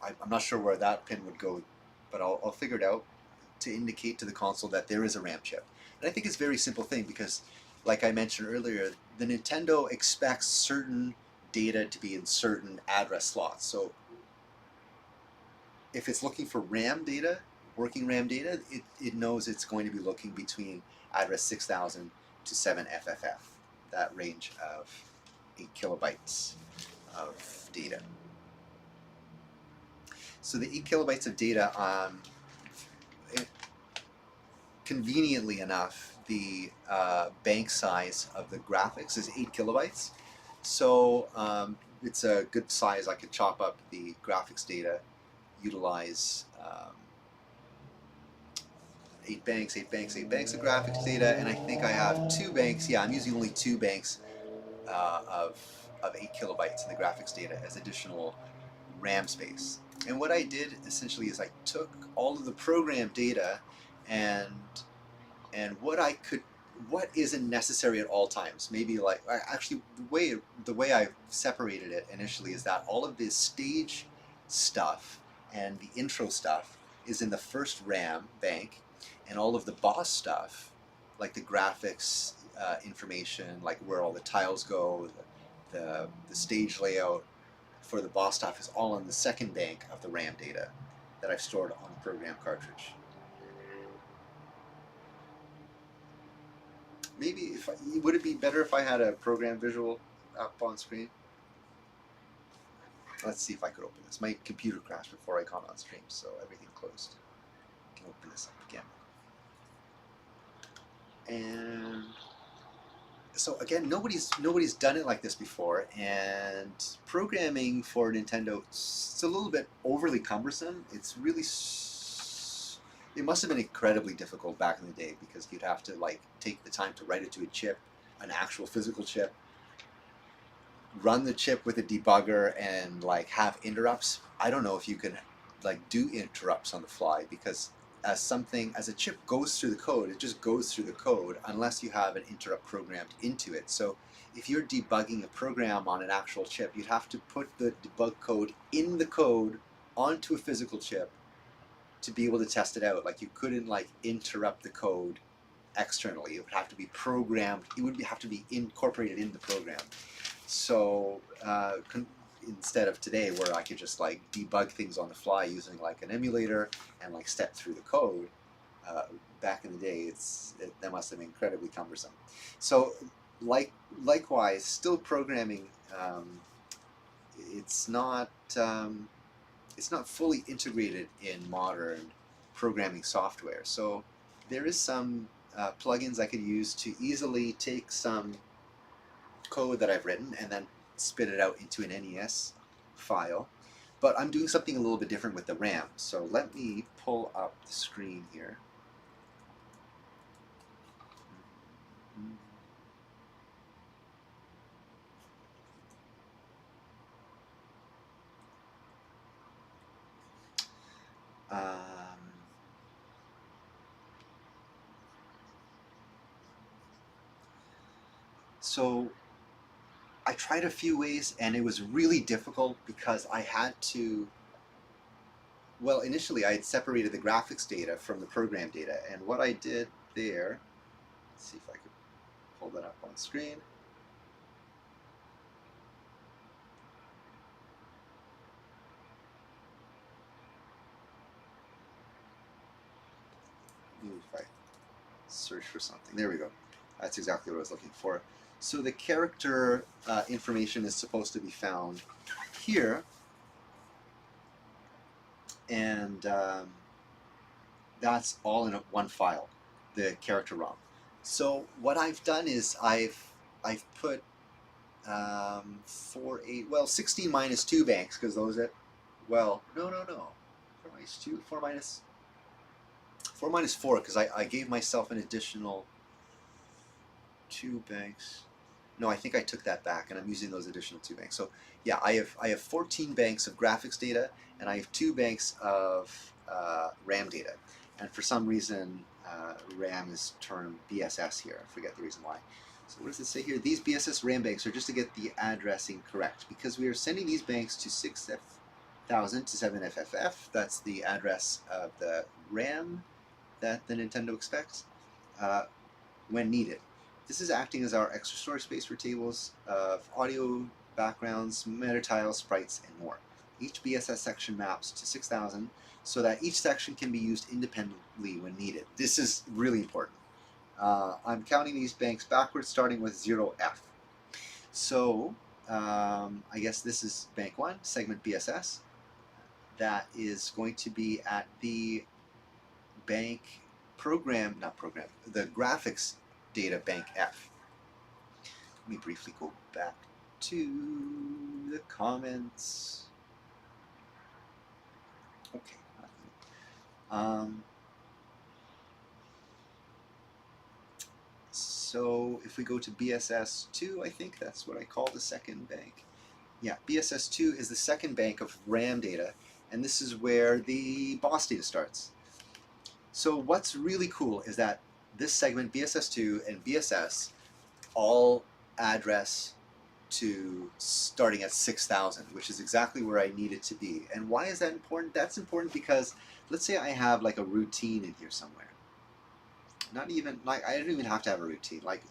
I'm not sure where that pin would go, but I'll figure it out to indicate to the console that there is a RAM chip. And I think it's a very simple thing because, like I mentioned earlier, the Nintendo expects certain data to be in certain address slots. So if it's looking for RAM data, working RAM data, it knows it's going to be looking between address 6000 to 7FFF, that range of 8 kilobytes of data. So the 8 kilobytes of data, conveniently enough, the bank size of the graphics is 8 kilobytes. So it's a good size. I could chop up the graphics data, utilize 8 banks of graphics data, and I think I have 2 banks. Yeah, I'm using only 2 banks of 8 kilobytes in the graphics data as additional RAM space. And what I did essentially is I took all of the program data and what isn't necessary at all times. Maybe like actually the way I separated it initially is that all of this stage stuff and the intro stuff is in the first RAM bank, and all of the boss stuff, like the graphics information, like where all the tiles go, the stage layout for the boss stuff is all in the second bank of the RAM data that I've stored on the program cartridge. Maybe would it be better if I had a program visual up on screen? Let's see if I could open this. My computer crashed before I got on stream, so everything closed. I can open this up again. And so again, nobody's done it like this before, and programming for Nintendo, it's a little bit overly cumbersome. It's really, it must have been incredibly difficult back in the day because you'd have to like take the time to write it to a chip, an actual physical chip, run the chip with a debugger, and like have interrupts. I don't know if you can like do interrupts on the fly, because as a chip goes through the code, it just goes through the code unless you have an interrupt programmed into it. So if you're debugging a program on an actual chip, you'd have to put the debug code in the code onto a physical chip to be able to test it out. Like you couldn't like interrupt the code externally. It would have to be programmed. It would have to be incorporated in the program. So instead of today, where I could just like debug things on the fly using like an emulator and like step through the code, back in the day, that must have been incredibly cumbersome. So likewise, still programming, it's not fully integrated in modern programming software. So there is some plugins I could use to easily take some code that I've written and then spit it out into an NES file. But I'm doing something a little bit different with the RAM. So let me pull up the screen here. So I tried a few ways, and it was really difficult because I had to, well, initially I had separated the graphics data from the program data, and what I did there, let's see if I could pull that up on screen. Maybe if I search for something, there we go. That's exactly what I was looking for. So the character information is supposed to be found here, and that's all in one file, the character ROM. So what I've done is I've put 16 minus 2 banks, because those are, well, no, 4 minus 2, 4 minus 4, because I gave myself an additional 2 banks. No, I think I took that back, and I'm using those additional 2 banks. So yeah, I have 14 banks of graphics data, and I have 2 banks of RAM data. And for some reason, RAM is termed BSS here. I forget the reason why. So what does it say here? These BSS RAM banks are just to get the addressing correct, because we are sending these banks to 6F1000 to 7FFF. That's the address of the RAM that the Nintendo expects when needed. This is acting as our extra storage space for tables of audio, backgrounds, meta tiles, sprites, and more. Each BSS section maps to 6000 so that each section can be used independently when needed. This is really important. I'm counting these banks backwards, starting with 0F. So I guess this is bank 1, segment BSS. That is going to be at the bank program, not program, the graphics data bank F. Let me briefly go back to the comments. Okay. So if we go to BSS2, I think that's what I call the second bank. Yeah, BSS2 is the second bank of RAM data, and this is where the boss data starts. So what's really cool is that this segment, BSS2 and BSS, all address to starting at 6000, which is exactly where I need it to be. And why is that important? That's important because let's say I have like a routine in here somewhere. Not even, like, I don't even have to have a routine. Like,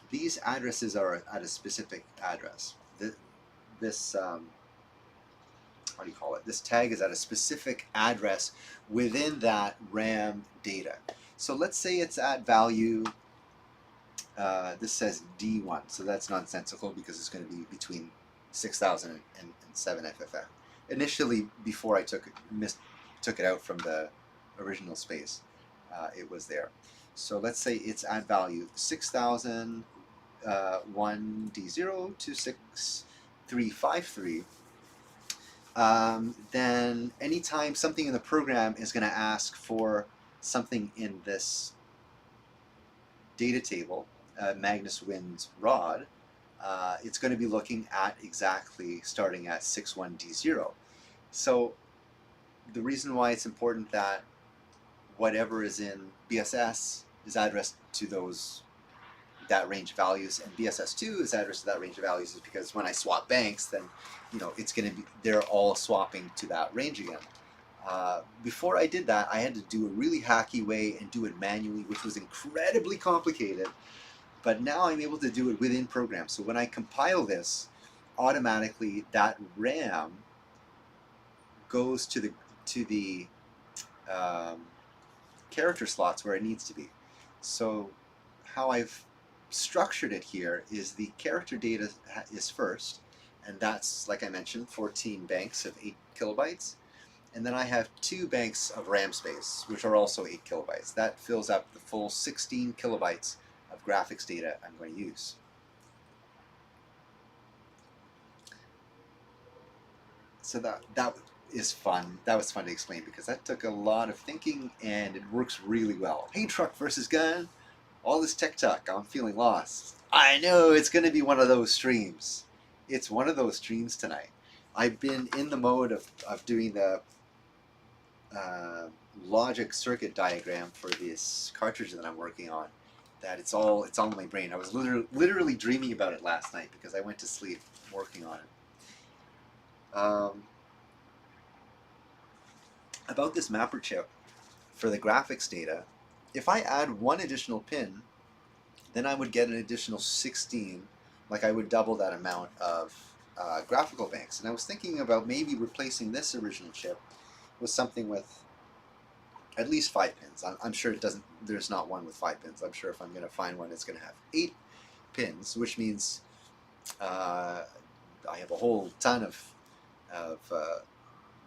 these addresses are at a specific address. This how do you call it? This tag is at a specific address within that RAM data. So let's say it's at value, this says D1, so that's nonsensical because it's going to be between 6000 and 7FFF. Initially, before I took it out from the original space, it was there. So let's say it's at value 6000, 1D0 to 6353. Then anytime something in the program is going to ask for something in this data table, Magnus Wind's rod, it's going to be looking at exactly starting at 61D0. So the reason why it's important that whatever is in BSS is addressed to that range of values, and BSS2 is addressed to that range of values is because when I swap banks, then it's going to be, they're all swapping to that range again. Before I did that, I had to do a really hacky way and do it manually, which was incredibly complicated. But now I'm able to do it within program. So when I compile this, automatically that RAM goes to the character slots where it needs to be. So how I've structured it here is the character data is first, and that's, like I mentioned, 14 banks of 8 kilobytes. And then I have 2 banks of RAM space, which are also 8 kilobytes. That fills up the full 16 kilobytes of graphics data I'm going to use. So that is fun. That was fun to explain because that took a lot of thinking, and it works really well. Hey, truck versus gun. All this tech talk, I'm feeling lost. I know it's going to be one of those streams. It's one of those streams tonight. I've been in the mode of doing the logic circuit diagram for this cartridge that I'm working on. That it's all in my brain. I was literally dreaming about it last night because I went to sleep working on it. about this mapper chip for the graphics data, if I add one additional pin, then I would get an additional 16, like I would double that amount of graphical banks. And I was thinking about maybe replacing this original chip with something with at least 5 pins. I'm sure it doesn't. There's not one with 5 pins. I'm sure if I'm going to find one, it's going to have 8 pins, which means I have a whole ton of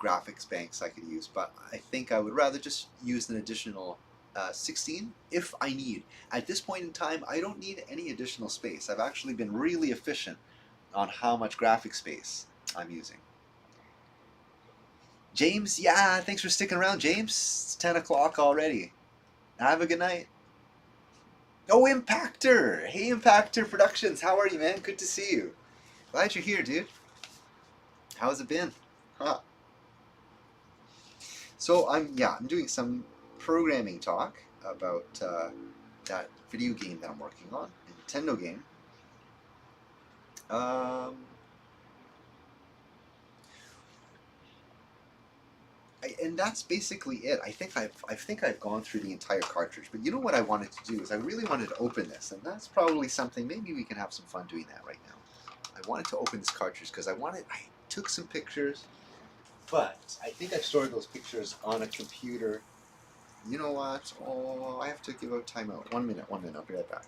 graphics banks I could use. But I think I would rather just use an additional 16 if I need. At this point in time, I don't need any additional space. I've actually been really efficient on how much graphic space I'm using. James, yeah, thanks for sticking around, James. It's 10 o'clock already. Have a good night. Oh, Impactor! Hey, Impactor Productions, how are you, man? Good to see you. Glad you're here, dude. How's it been? Huh. So I'm doing some programming talk about that video game that I'm working on, a Nintendo game. And that's basically it. I think I've gone through the entire cartridge. But you know what I wanted to do is I really wanted to open this, and that's probably something. Maybe we can have some fun doing that right now. I wanted to open this cartridge because I took some pictures, but I think I stored those pictures on a computer. You know what? Oh, I have to give a timeout. 1 minute. I'll be right back.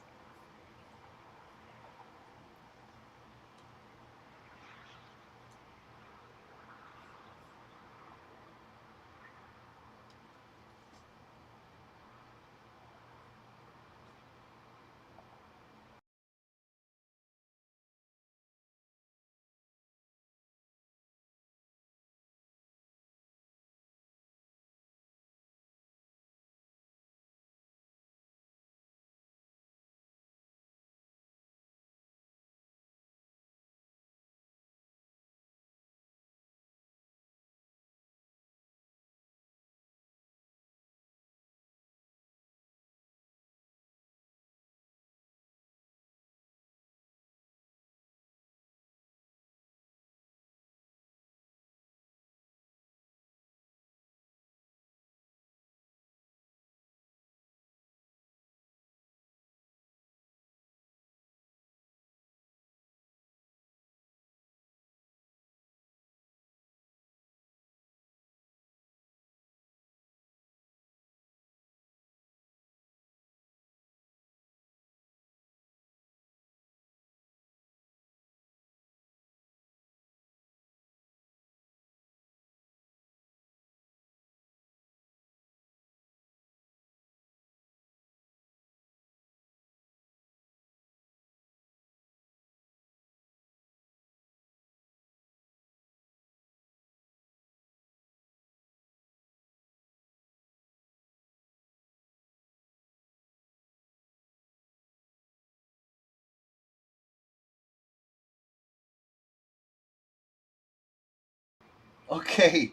Okay.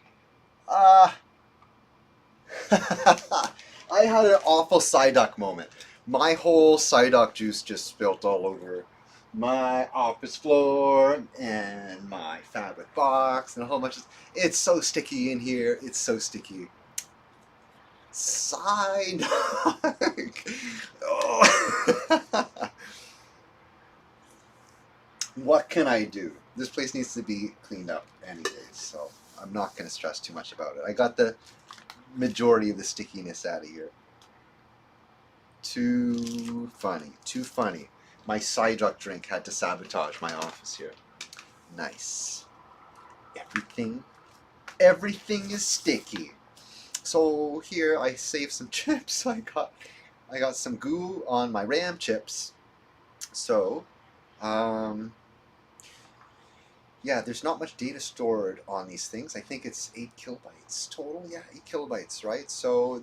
I had an awful Psyduck moment. My whole Psyduck juice just spilt all over my office floor and my fabric box and a whole bunch of... It's so sticky in here. It's so sticky. Psyduck! Oh. What can I do? This place needs to be cleaned up anyways, so I'm not going to stress too much about it. I got the majority of the stickiness out of here. Too funny. Too funny. My Psyduck drink had to sabotage my office here. Nice. Everything is sticky. So here I saved some chips. I got some goo on my RAM chips. So, yeah, there's not much data stored on these things. I think it's 8 kilobytes total. Yeah, 8 kilobytes, right? So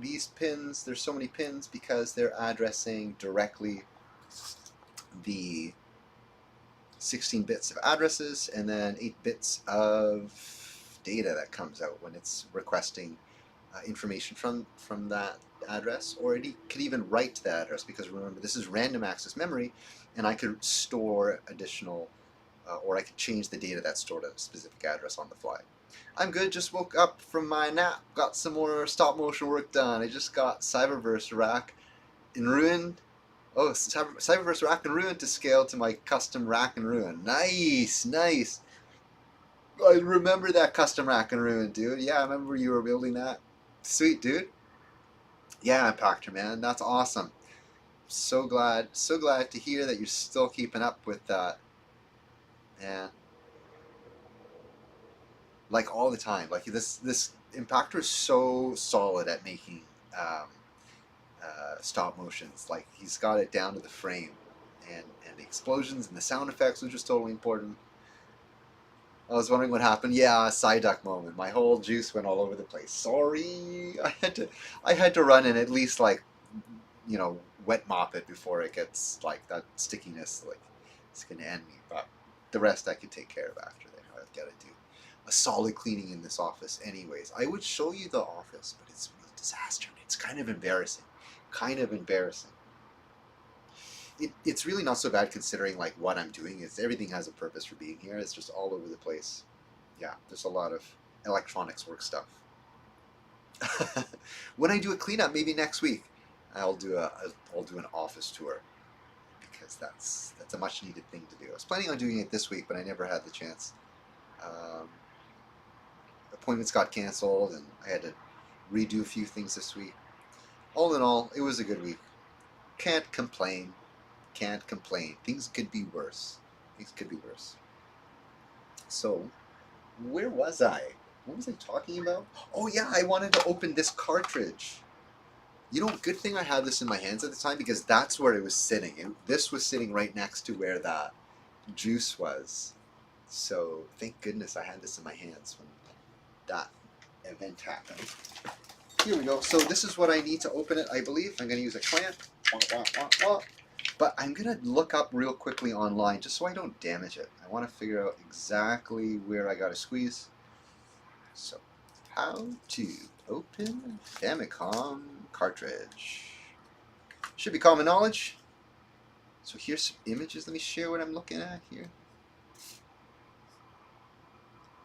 these pins, there's so many pins because they're addressing directly the 16 bits of addresses and then 8 bits of data that comes out when it's requesting information from that address, or it could even write to that address, because remember, this is random access memory, and I could store additional or I could change the data that's stored at a specific address on the fly. I'm good. Just woke up from my nap. Got some more stop motion work done. I just got Cyberverse Rack and Ruin. Oh, Cyberverse Rack and Ruin to scale to my custom Rack and Ruin. Nice, nice. I remember that custom Rack and Ruin, dude. Yeah, I remember you were building that. Sweet, dude. Yeah, Impactor, man. That's awesome. So glad to hear that you're still keeping up with that. And like all the time, like this Impactor is so solid at making stop motions. Like he's got it down to the frame, and the explosions and the sound effects, which is totally important. I was wondering what happened. Yeah, Psyduck moment. My whole juice went all over the place. Sorry, I had to run and at least like, you know, wet mop it before it gets like that stickiness. Like it's gonna end me. But the rest I could take care of after that. I've got to do a solid cleaning in this office, anyways. I would show you the office, but it's a disaster. It's kind of embarrassing. Kind of embarrassing. It's really not so bad considering like what I'm doing. Is everything has a purpose for being here. It's just all over the place. Yeah, there's a lot of electronics work stuff. When I do a cleanup, maybe next week, I'll do an office tour because that's a much needed thing to do. I was planning on doing it this week, but I never had the chance. Appointments got canceled, and I had to redo a few things this week. All in all, it was a good week. Can't complain. Can't complain. Things could be worse. Things could be worse. So, where was I? What was I talking about? Oh yeah, I wanted to open this cartridge. You know, good thing I had this in my hands at the time because that's where it was sitting. This was sitting right next to where that juice was. So, thank goodness I had this in my hands when that event happened. Here we go. So this is what I need to open it, I believe. I'm going to use a clamp. But I'm going to look up real quickly online just so I don't damage it. I want to figure out exactly where I got to squeeze. So, how to open Famicom cartridge. Should be common knowledge. So here's some images. Let me share what I'm looking at here.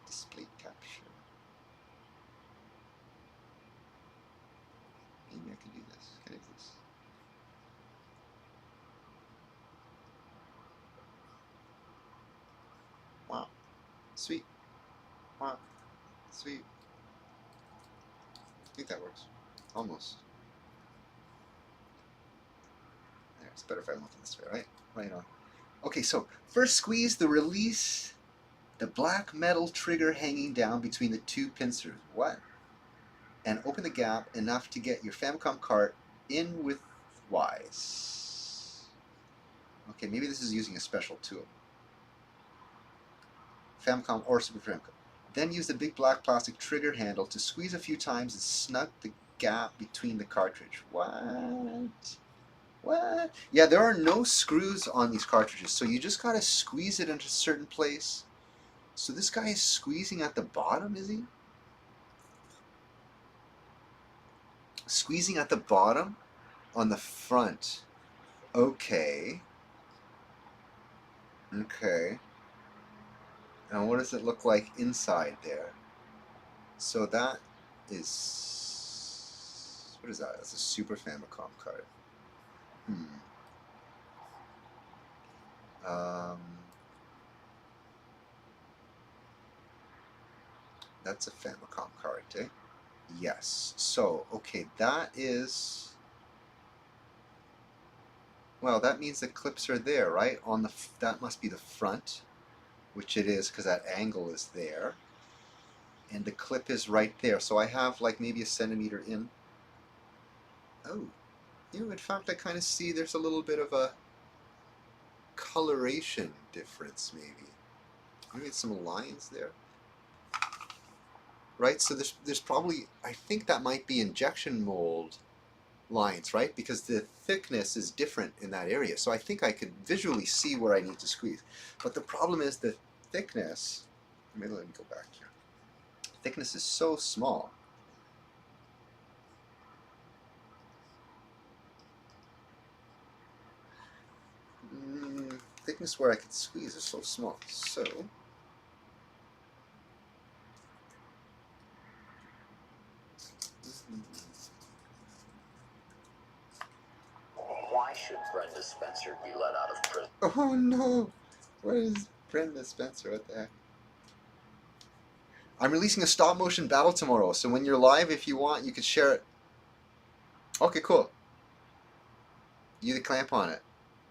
Display capture. Maybe I can do this. Can I do this? Wow. Sweet. Wow. Sweet. I think that works. Almost. There, it's better if I look this way, right? Right on. Okay, so first squeeze the release the black metal trigger hanging down between the two pincers. What? And open the gap enough to get your Famicom cart in with wise. Okay, maybe this is using a special tool. Famicom or Super Famicom. Then use the big black plastic trigger handle to squeeze a few times and snug the gap between the cartridge. What? What? Yeah, there are no screws on these cartridges, so you just gotta squeeze it into a certain place. So this guy is squeezing at the bottom, is he? Squeezing at the bottom on the front. Okay. Okay. Now what does it look like inside there? So that is... what is that? That's a Super Famicom card. That's a Famicom card, eh? Yes. So, okay, that is... well, that means the clips are there, right? On the that must be the front, which it is because that angle is there. And the clip is right there. So I have like maybe a centimeter in. Oh, you know, in fact, I kind of see there's a little bit of a coloration difference, maybe. Maybe it's some lines there. Right, so there's probably, I think that might be injection mold lines, right? Because the thickness is different in that area. So I think I could visually see where I need to squeeze. But the problem is the thickness, maybe let me go back here. Thickness is so small. Thickness where I could squeeze is so small. So Why should Brenda Spencer be let out of prison? Oh no! What is Brenda Spencer? What the heck? I'm releasing a stop motion battle tomorrow, so when you're live, if you want, you could share it. Okay, cool. You the clamp on it.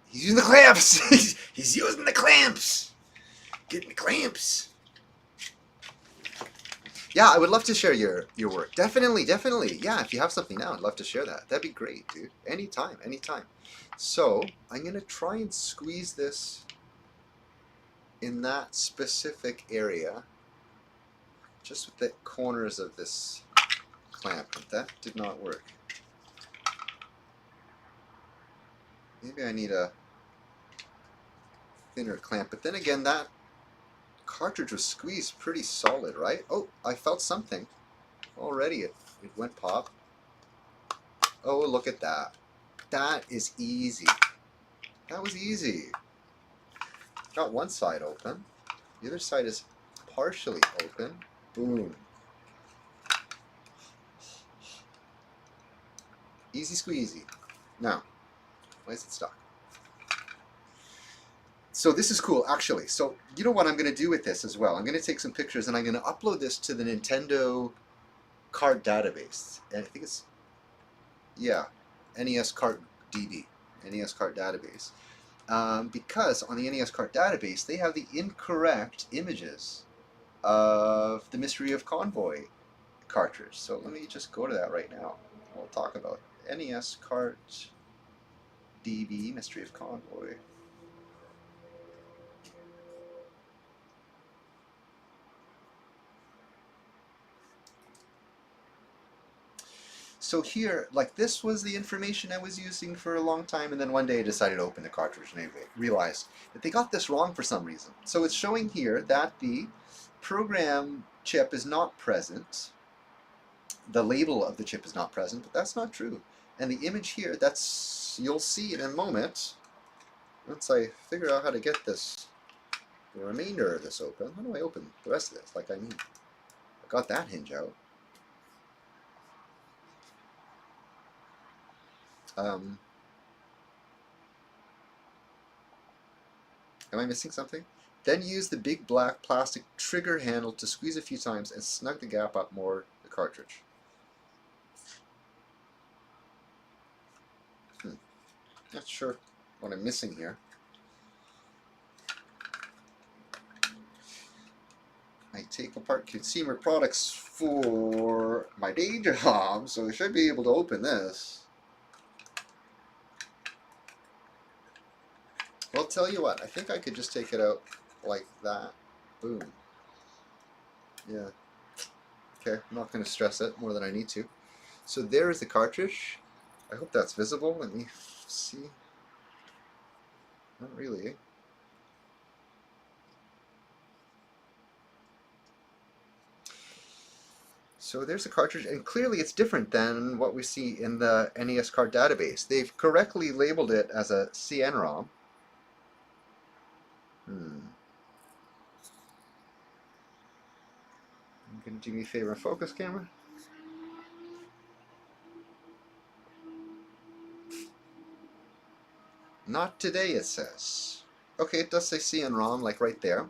He's using the clamps! He's using the clamps! Getting the clamps! Yeah, I would love to share your work. Definitely, definitely. Yeah, if you have something now, I'd love to share that. That'd be great, dude. Anytime, anytime. So, I'm going to try and squeeze this in that specific area. Just with the corners of this clamp. But that did not work. Maybe I need a thinner clamp. But then again, that cartridge was squeezed pretty solid, right? Oh, I felt something. Already it went pop. Oh, look at that. That is easy. That was easy. Got one side open. The other side is partially open. Boom. Easy squeezy. Now, why is it stuck? So this is cool, actually. So you know what I'm going to do with this as well? I'm going to take some pictures and I'm going to upload this to the Nintendo card database. And I think it's, yeah, NES card DB, NES card database. Because on the NES card database, they have the incorrect images of the Mystery of Convoy cartridge. So let me just go to that right now. We'll talk about NES card DB, Mystery of Convoy. So here, like this was the information I was using for a long time, and then one day I decided to open the cartridge and I realized that they got this wrong for some reason. So it's showing here that the program chip is not present. The label of the chip is not present, but that's not true. And the image here, that's, you'll see in a moment, once I figure out how to get this, the remainder of this open. How do I open the rest of this? Like I mean, I got that hinge out. Am I missing something? Then use the big black plastic trigger handle to squeeze a few times and snug the gap up more the cartridge. Not sure what I'm missing here. I take apart consumer products for my day job, so I should be able to open this. Well, I'll tell you what, I think I could just take it out like that. Boom. Yeah. Okay, I'm not going to stress it more than I need to. So there is the cartridge. I hope that's visible. Let me see. Not really. So there's the cartridge, and clearly it's different than what we see in the NES card database. They've correctly labeled it as a CN-ROM. I'm going to do me a favor and focus, camera. Not today, it says. Okay, it does say CN-ROM, like right there.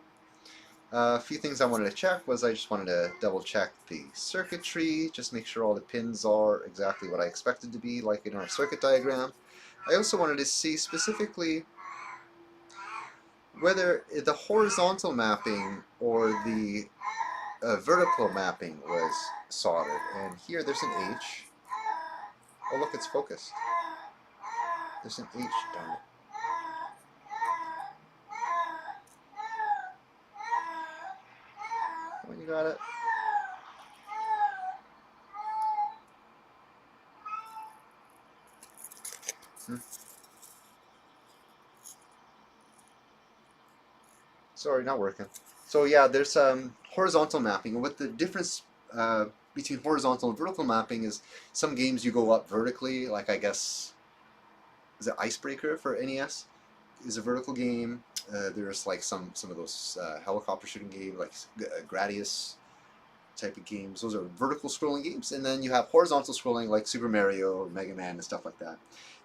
A few things I wanted to check was I just wanted to double check the circuitry, just make sure all the pins are exactly what I expected to be, like in our circuit diagram. I also wanted to see specifically whether the horizontal mapping or the vertical mapping was soldered. And here there's an H. Oh look, it's focused. There's an H down it. Oh, you got it. Sorry, not working. So yeah, there's horizontal mapping. And what the difference between horizontal and vertical mapping is, some games you go up vertically, like I guess, is it Icebreaker for NES? Is a vertical game. There's like some of those helicopter shooting games, like Gradius type of games. Those are vertical scrolling games. And then you have horizontal scrolling like Super Mario or Mega Man and stuff like that.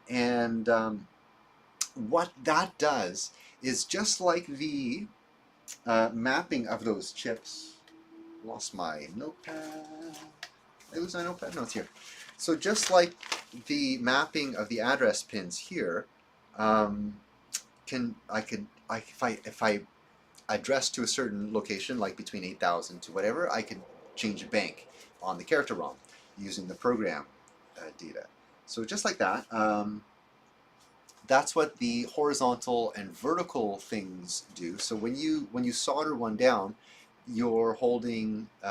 And what that does is just like the mapping of those chips. Lost my notepad. Did I lose my notepad? No, it's here. So just like the mapping of the address pins here, if I address to a certain location, like between 8,000 to whatever, I can change a bank on the character ROM using the program data. So just like that, that's what the horizontal and vertical things do. So when you solder one down, you're holding it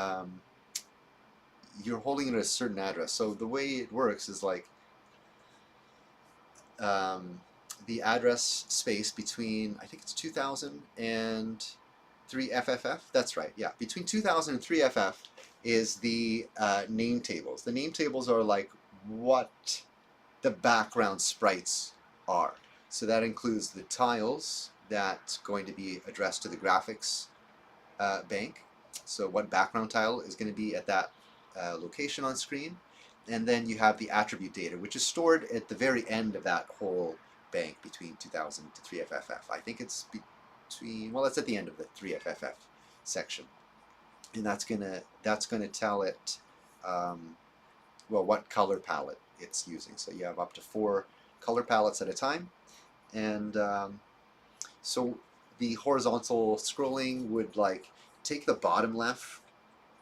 at a certain address. So the way it works is like the address space between, I think it's 2000 and 3FFF. That's right, yeah. Between 2000 and 3FF is the name tables. The name tables are like what the background sprites are. So that includes the tiles that's going to be addressed to the graphics bank. So what background tile is going to be at that location on screen. And then you have the attribute data, which is stored at the very end of that whole bank between 2000 to 3FFF. I think it's between, well, it's at the end of the 3FFF section. And that's gonna tell it, well, what color palette it's using. So you have up to 4 color palettes at a time. And so the horizontal scrolling would like take the bottom left.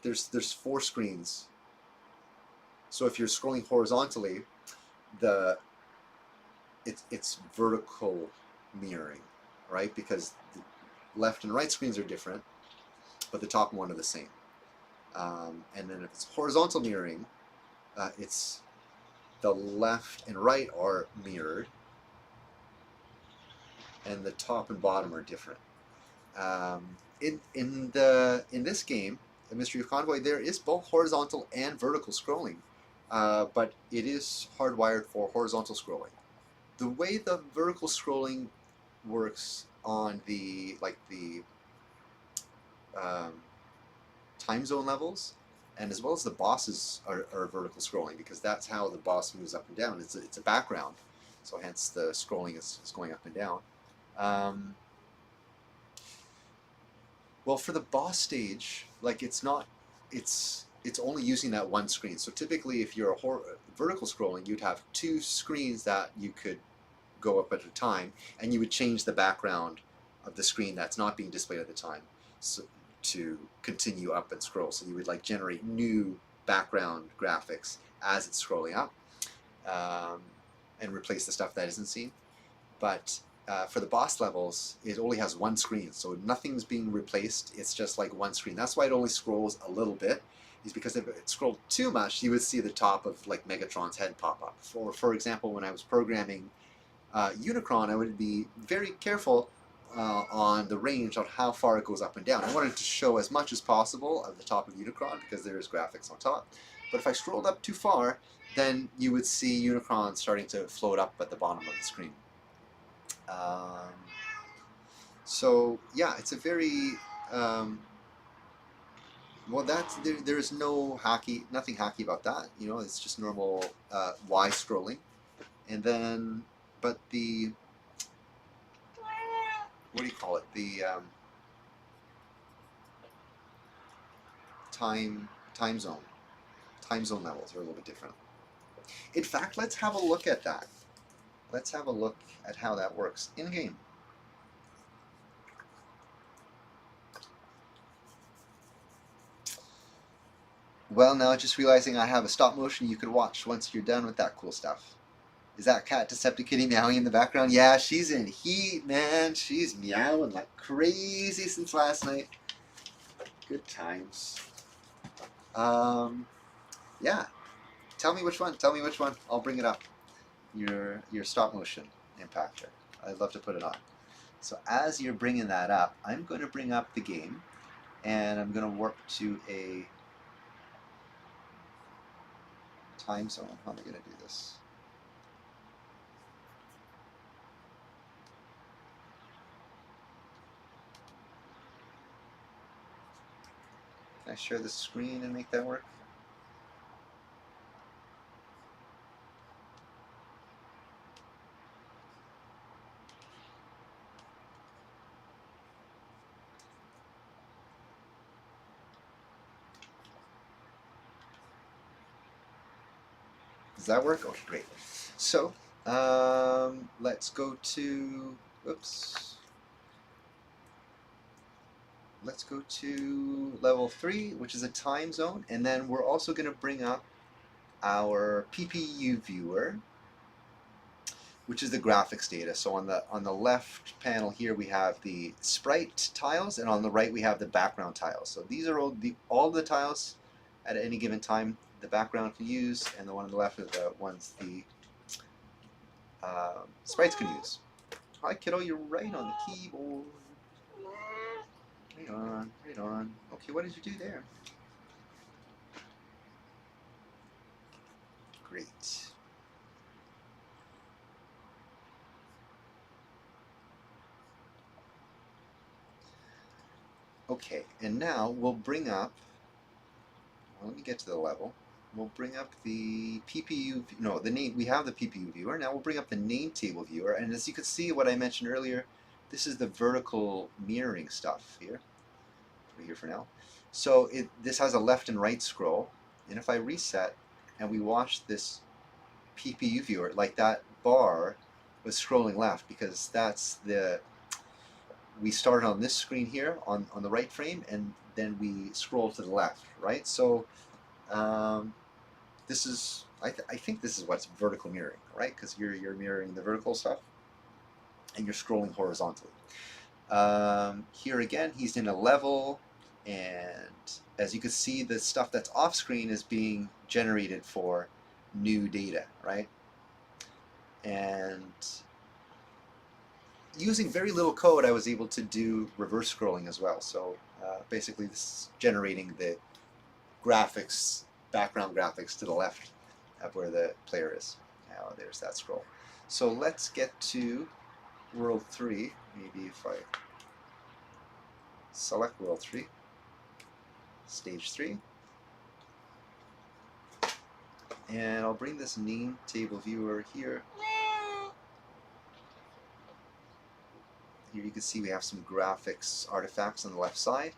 There's 4 screens. So if you're scrolling horizontally, it's vertical mirroring, right? Because the left and right screens are different, but the top and one are the same. And then if it's horizontal mirroring, it's the left and right are mirrored, and the top and bottom are different. In this game, The Mystery of Convoy, there is both horizontal and vertical scrolling, but it is hardwired for horizontal scrolling. The way the vertical scrolling works on the time zone levels, and as well as the bosses are vertical scrolling, because that's how the boss moves up and down. It's a background, so hence the scrolling is going up and down. Well, for the boss stage, like it's only using that one screen. So typically, if you're vertical scrolling, you'd have 2 screens that you could go up at a time, and you would change the background of the screen that's not being displayed at the time, so to continue up and scroll. So you would like generate new background graphics as it's scrolling up, and replace the stuff that isn't seen. But for the boss levels, it only has 1 screen, so nothing's being replaced. It's just like 1 screen. That's why it only scrolls a little bit, is because if it scrolled too much, you would see the top of like Megatron's head pop up. For example, when I was programming Unicron, I would be very careful on the range on how far it goes up and down. I wanted to show as much as possible of the top of Unicron because there is graphics on top. But if I scrolled up too far, then you would see Unicron starting to float up at the bottom of the screen. So yeah, it's a very well, there is nothing hacky about that. You know, it's just normal Y scrolling, and then but the what do you call it? The time zone levels are a little bit different. In fact, let's have a look at that. Let's have a look at how that works in game. Well, now just realizing I have a stop motion you could watch once you're done with that cool stuff. Is that cat DeceptiKitty meowing in the background? Yeah, she's in heat, man. She's meowing like crazy since last night. Good times. Yeah. Tell me which one. Tell me which one. I'll bring it up. Your stop motion impactor. I'd love to put it on. So as you're bringing that up, I'm going to bring up the game, and I'm going to warp to a time zone. How am I going to do this? Can I share the screen and make that work? Does that work? Okay, great. So let's go to, oops. Let's go to level 3, which is a time zone, and then we're also going to bring up our PPU viewer, which is the graphics data. So on the left panel here we have the sprite tiles, and on the right we have the background tiles. So these are all the tiles at any given time the background can use, and the one on the left are the ones the sprites can use. Hi kiddo, you're right on the keyboard. Right on, right on. Okay, what did you do there? Great. Okay, and now we'll bring up, well, let me get to the level. We'll bring up the PPU, no, the name, we have the PPU viewer. Now we'll bring up the name table viewer, and as you can see, what I mentioned earlier, this is the vertical mirroring stuff here. Put it here for now. So this has a left and right scroll, and if I reset and we watch this PPU viewer, like that bar was scrolling left because that's we started on this screen here on the right frame, and then we scroll to the left, right? So this is, I think this is what's vertical mirroring, right? Because you're mirroring the vertical stuff and you're scrolling horizontally. Here again, he's in a level, and as you can see, the stuff that's off screen is being generated for new data, right? And using very little code, I was able to do reverse scrolling as well. So basically this is generating the graphics, background graphics to the left of where the player is. Now there's that scroll. So let's get to World 3. Maybe if I select World 3, Stage 3, and I'll bring this name table viewer here. Here you can see we have some graphics artifacts on the left side.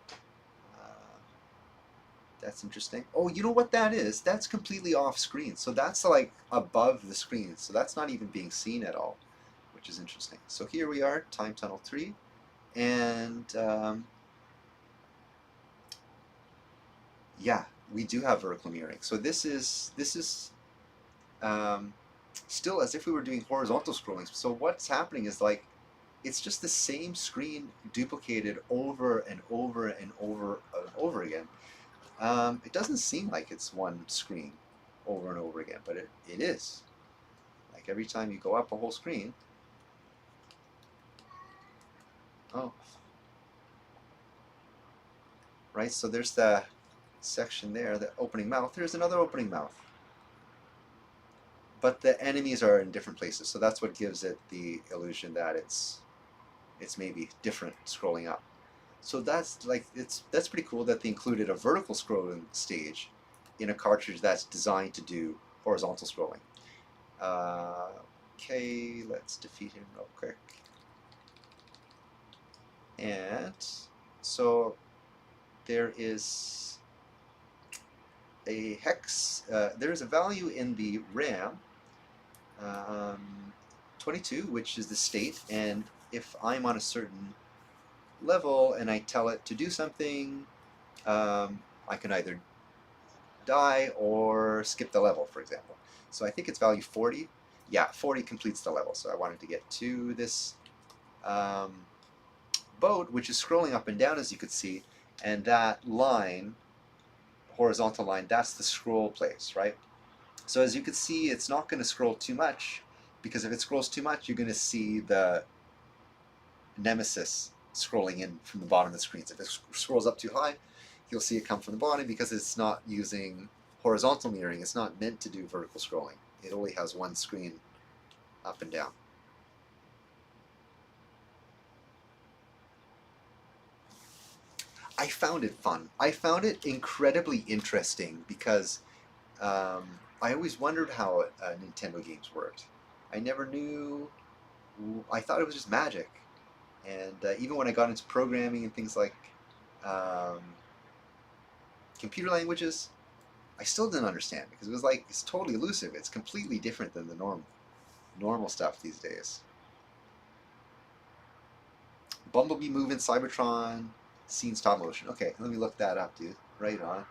That's interesting. Oh, you know what that is? That's completely off screen. So that's like above the screen. So that's not even being seen at all, which is interesting. So here we are, Time Tunnel 3. And yeah, we do have vertical mirroring. So this is still as if we were doing horizontal scrolling. So what's happening is like, it's just the same screen duplicated over and over and over and over again. It doesn't seem like it's one screen over and over again, but it is. Like every time you go up a whole screen. Oh. Right, so there's the section there, the opening mouth. There's another opening mouth. But the enemies are in different places, so that's what gives it the illusion that it's maybe different scrolling up. So that's like that's pretty cool that they included a vertical scrolling stage in a cartridge that's designed to do horizontal scrolling. Okay, let's defeat him real quick. And so there is a hex. There's a value in the RAM, 22, which is the state, and if I'm on a certain level and I tell it to do something, I can either die or skip the level, for example. So I think it's value 40. Yeah, 40 completes the level. So I wanted to get to this boat, which is scrolling up and down, as you could see, and that line, horizontal line, that's the scroll place, right? So as you can see, it's not going to scroll too much, because if it scrolls too much, you're going to see the nemesis scrolling in from the bottom of the screen. So if it scrolls up too high, you'll see it come from the bottom because it's not using horizontal mirroring. It's not meant to do vertical scrolling. It only has one screen up and down. I found it fun. I found it incredibly interesting because I always wondered how Nintendo games worked. I never knew. I thought it was just magic. And even when I got into programming and things like computer languages, I still didn't understand because it was like it's totally elusive. It's completely different than the normal stuff these days. Bumblebee moving Cybertron scene stop motion. Okay, let me look that up, dude. Right on.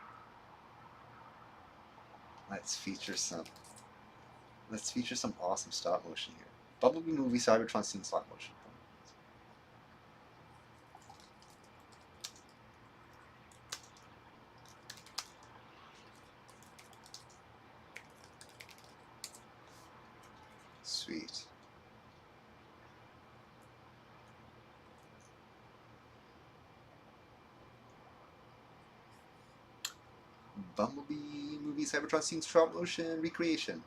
Let's feature some awesome stop motion here. Bumblebee movie Cybertron scene stop motion. Sweet. Bumblebee movie Cybertron scene stop motion recreation.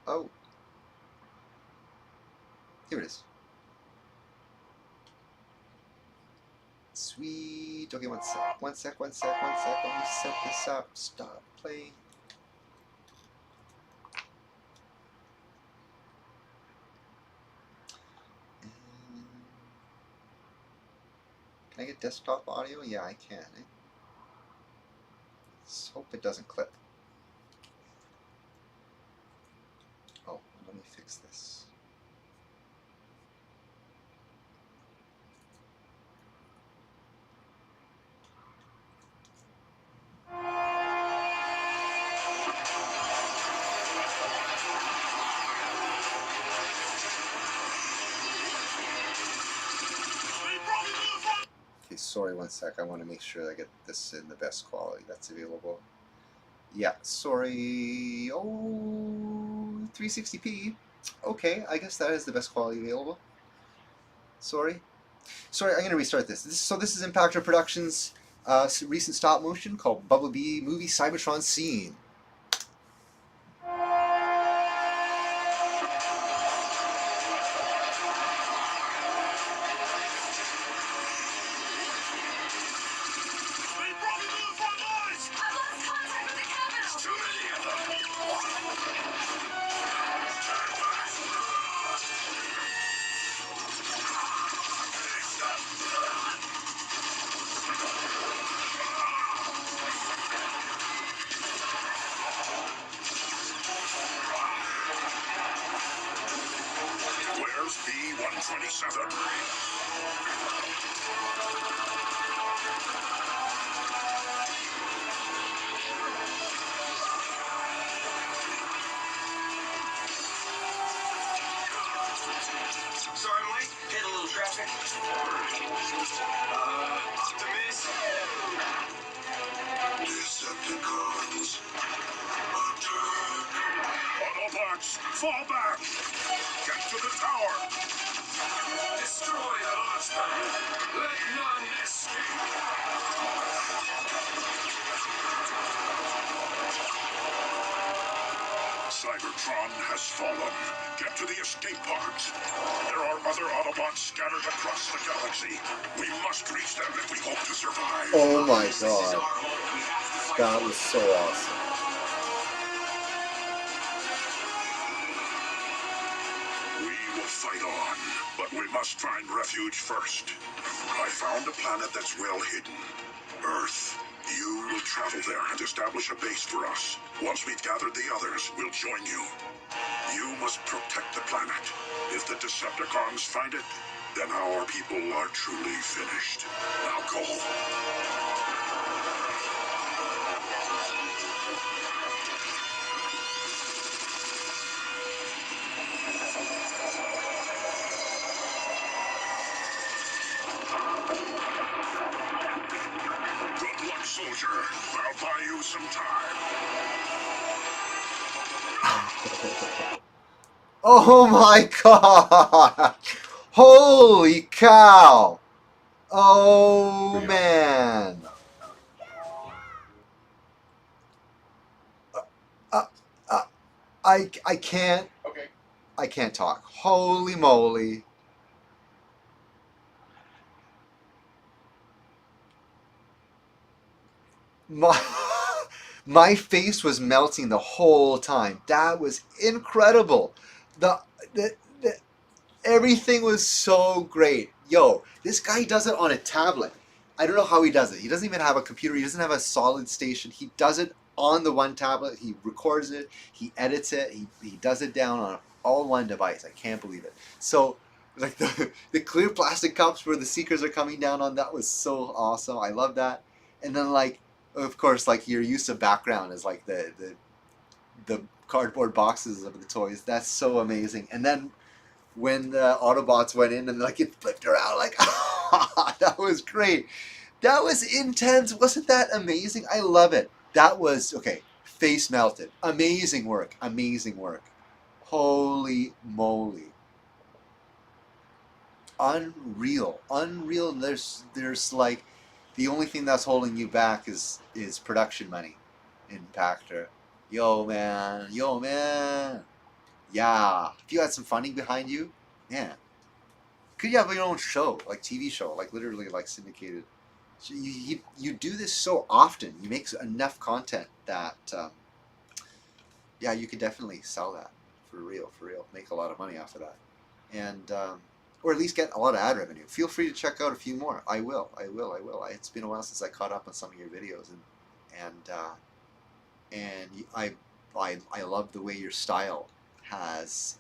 Oh. Here it is. Sweet. Okay, one sec. Let me set this up. Stop playing. Can I get desktop audio? Yeah, I can. Let's hope it doesn't clip. Oh, let me fix this. Okay, sorry, one sec. I want to make sure I get this in the best quality that's available. Yeah, sorry. Oh, 360p. Okay, I guess that is the best quality available. Sorry, I'm going to restart this. So this is Impactor Productions' recent stop motion called Bumblebee Movie Cybertron Scene. Where's B-127? Sorry, Mike. Hit a little traffic. Optimus. Decepticons. Attack! Autobots, fall back! Get to the tower! Destroy the monster. Let none escape. Cybertron has fallen. Get to the escape pods. There are other Autobots scattered across the galaxy. We must reach them if we hope to survive. Oh my This is our god. home. We have to fight. That was so awesome. We will fight on, but we must find refuge first. I found a planet that's well hidden. Earth. You will travel there and establish a base for us. Once we've gathered the others, we'll join you. You must protect the planet. If the Decepticons find it, then our people are truly finished. Now go. Good luck, soldier. I'll buy you some time. Oh my god! Holy cow! Oh man! I can't. Okay. I can't talk. Holy moly! My face was melting the whole time. That was incredible. The everything was so great. Yo, this guy does it on a tablet. I don't know how he does it. He doesn't even have a computer. He doesn't have a solid station. He does it on the one tablet. He records it, he edits it, he does it down on all one device. I can't believe it. So like the clear plastic cups where the Seekers are coming down on, that was so awesome. I love that. And then like, of course, like your use of background is like the cardboard boxes of the toys. That's so amazing. And then when the Autobots went in and like it flipped around, like that was great. That was intense. Wasn't that amazing? I love it. That was okay. Face melted. Amazing work. Amazing work. Holy moly. Unreal. Unreal. There's like the only thing that's holding you back is production money in Pactor. Yo man. Yo man. Yeah. If you had some funding behind you, man. Could you have your own show, like TV show, like literally like syndicated? So you do this so often. You make enough content that yeah, you could definitely sell that for real. Make a lot of money off of that, and or at least get a lot of ad revenue. Feel free to check out a few more. I will. It's been a while since I caught up on some of your videos, and I love the way your style has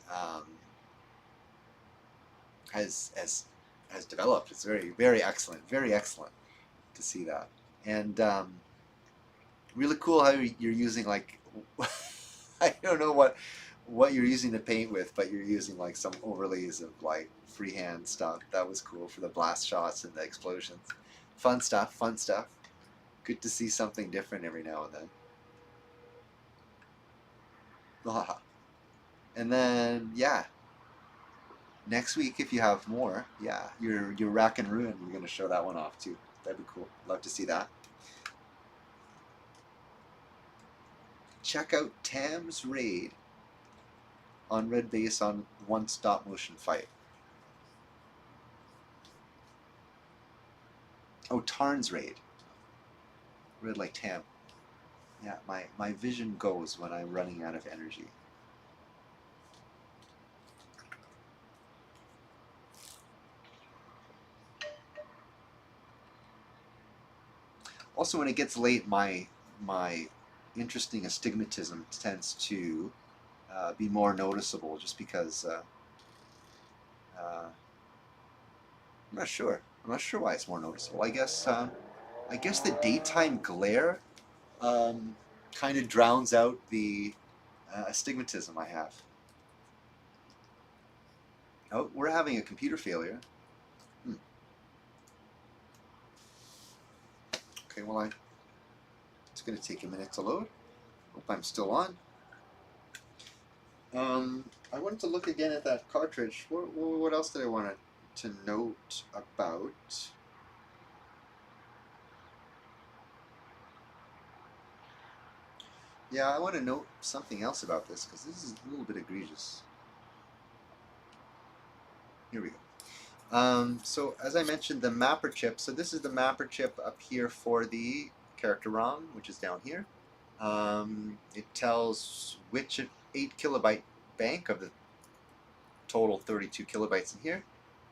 developed. It's very excellent, to see that, and really cool how you're using like I don't know what you're using to paint with, but you're using like some overlays of like freehand stuff. That was cool for the blast shots and the explosions. Fun stuff. Good to see something different every now and then. And then yeah, next week if you have more, yeah, your Rack and Ruin, we're gonna show that one off too. That'd be cool. Love to see that. Check out Tam's Raid on Red Base on one stop motion fight. Oh, Tarn's Raid. Red like Tam. Yeah, my vision goes when I'm running out of energy. Also, when it gets late, my interesting astigmatism tends to be more noticeable, just because I'm not sure. I'm not sure why it's more noticeable. I guess the daytime glare kind of drowns out the astigmatism I have. Oh, we're having a computer failure. Okay, well, it's going to take a minute to load. Hope I'm still on. I wanted to look again at that cartridge. What else did I want to note about? Yeah, I want to note something else about this, because this is a little bit egregious. Here we go. So as I mentioned, the mapper chip. So this is the mapper chip up here for the character ROM, which is down here. It tells which 8 kilobyte bank of the total 32 kilobytes in here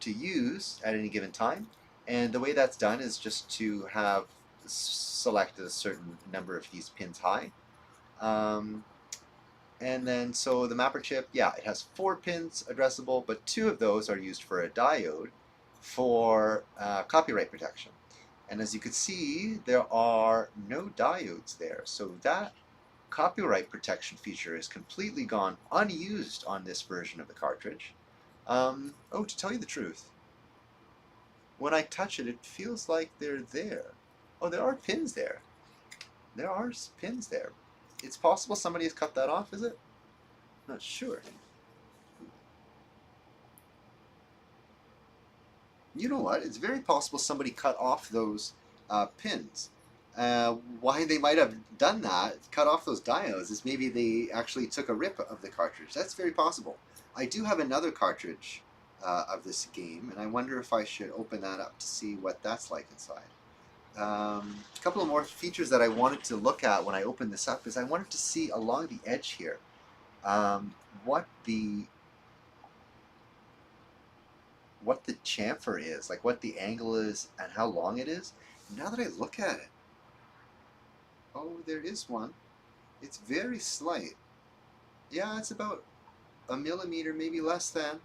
to use at any given time. And the way that's done is just to have selected a certain number of these pins high. And then so the mapper chip, yeah, it has 4 pins addressable, but 2 of those are used for a diode for copyright protection. And as you can see, there are no diodes there. So that copyright protection feature is completely gone unused on this version of the cartridge. Oh, to tell you the truth, when I touch it, it feels like they're there. Oh, there are pins there. There are pins there. It's possible somebody has cut that off, is it? Not sure. You know what? It's very possible somebody cut off those pins. Why they might have done that, cut off those diodes, is maybe they actually took a rip of the cartridge. That's very possible. I do have another cartridge of this game, and I wonder if I should open that up to see what that's like inside. A couple of more features that I wanted to look at when I opened this up is I wanted to see along the edge here what the chamfer is, like what the angle is and how long it is. Now that I look at it, oh, there is one. It's very slight. Yeah, it's about a millimeter, maybe less than,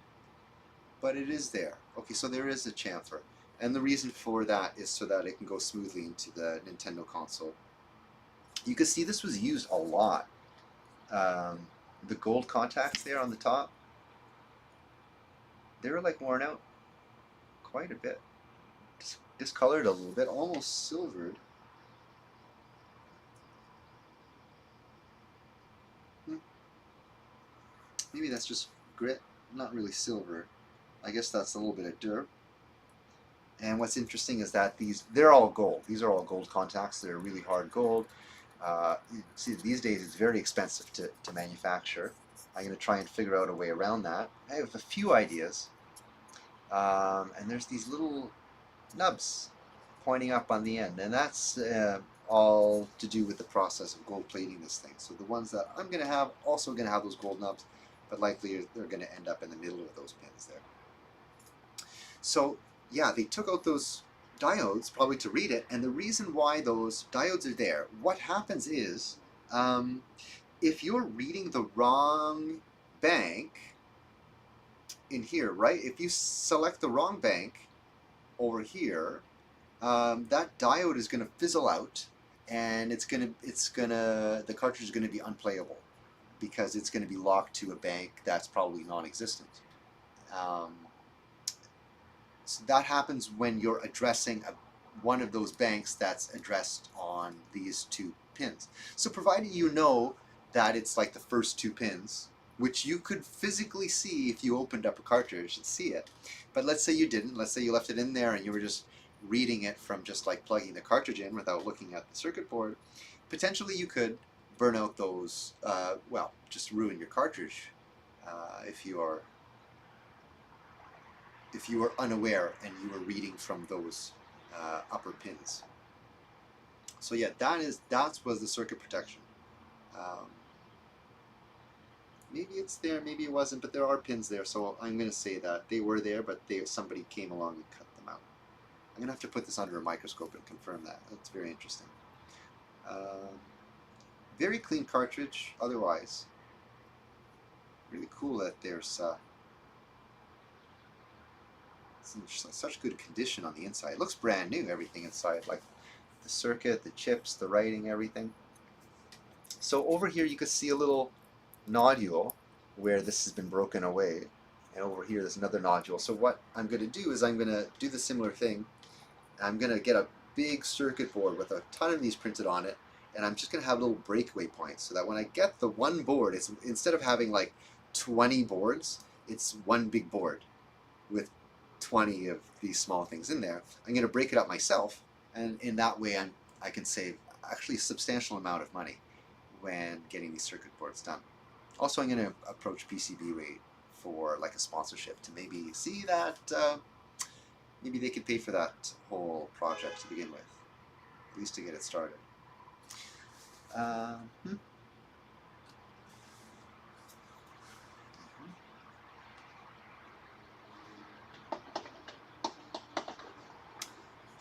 but it is there. Okay, so there is a chamfer. And the reason for that is so that it can go smoothly into the Nintendo console. You can see this was used a lot. The gold contacts there on the top, they were like worn out quite a bit. Discolored a little bit, almost silvered. Maybe that's just grit, not really silver. I guess that's a little bit of dirt. And what's interesting is that they're all gold. These are all gold contacts. They're really hard gold. You see, these days it's very expensive to manufacture. I'm going to try and figure out a way around that. I have a few ideas. And there's these little nubs pointing up on the end. And that's all to do with the process of gold plating this thing. So the ones that I'm going to have also going to have those gold nubs, but likely they're going to end up in the middle of those pins there. So yeah, they took out those diodes probably to read it, and the reason why those diodes are there, what happens is, if you're reading the wrong bank in here, right, if you select the wrong bank over here, that diode is going to fizzle out, and the cartridge is going to be unplayable because it's going to be locked to a bank that's probably non-existent. So that happens when you're addressing one of those banks that's addressed on these two pins. So provided you know that it's like the first two pins, which you could physically see if you opened up a cartridge and see it. But let's say you didn't. Let's say you left it in there and you were just reading it from just like plugging the cartridge in without looking at the circuit board. Potentially you could burn out those, well, just ruin your cartridge if you are unaware and you were reading from those upper pins. So yeah, that was the circuit protection. Maybe it's there, maybe it wasn't, but there are pins there, so I'm going to say that they were there, but somebody came along and cut them out. I'm going to have to put this under a microscope and confirm that. That's very interesting. Very clean cartridge otherwise. Really cool that there's such good condition on the inside. It looks brand new, everything inside, like the circuit, the chips, the writing, everything. So over here you can see a little nodule where this has been broken away, and over here there's another nodule. So what I'm going to do is I'm going to do the similar thing. I'm going to get a big circuit board with a ton of these printed on it, and I'm just going to have little breakaway points so that when I get the one board, it's instead of having like 20 boards, it's one big board with 20 of these small things in there. I'm going to break it up myself, and in that way I can save actually a substantial amount of money when getting these circuit boards done. Also, I'm going to approach PCBWay for like a sponsorship to maybe see that maybe they could pay for that whole project to begin with, at least to get it started.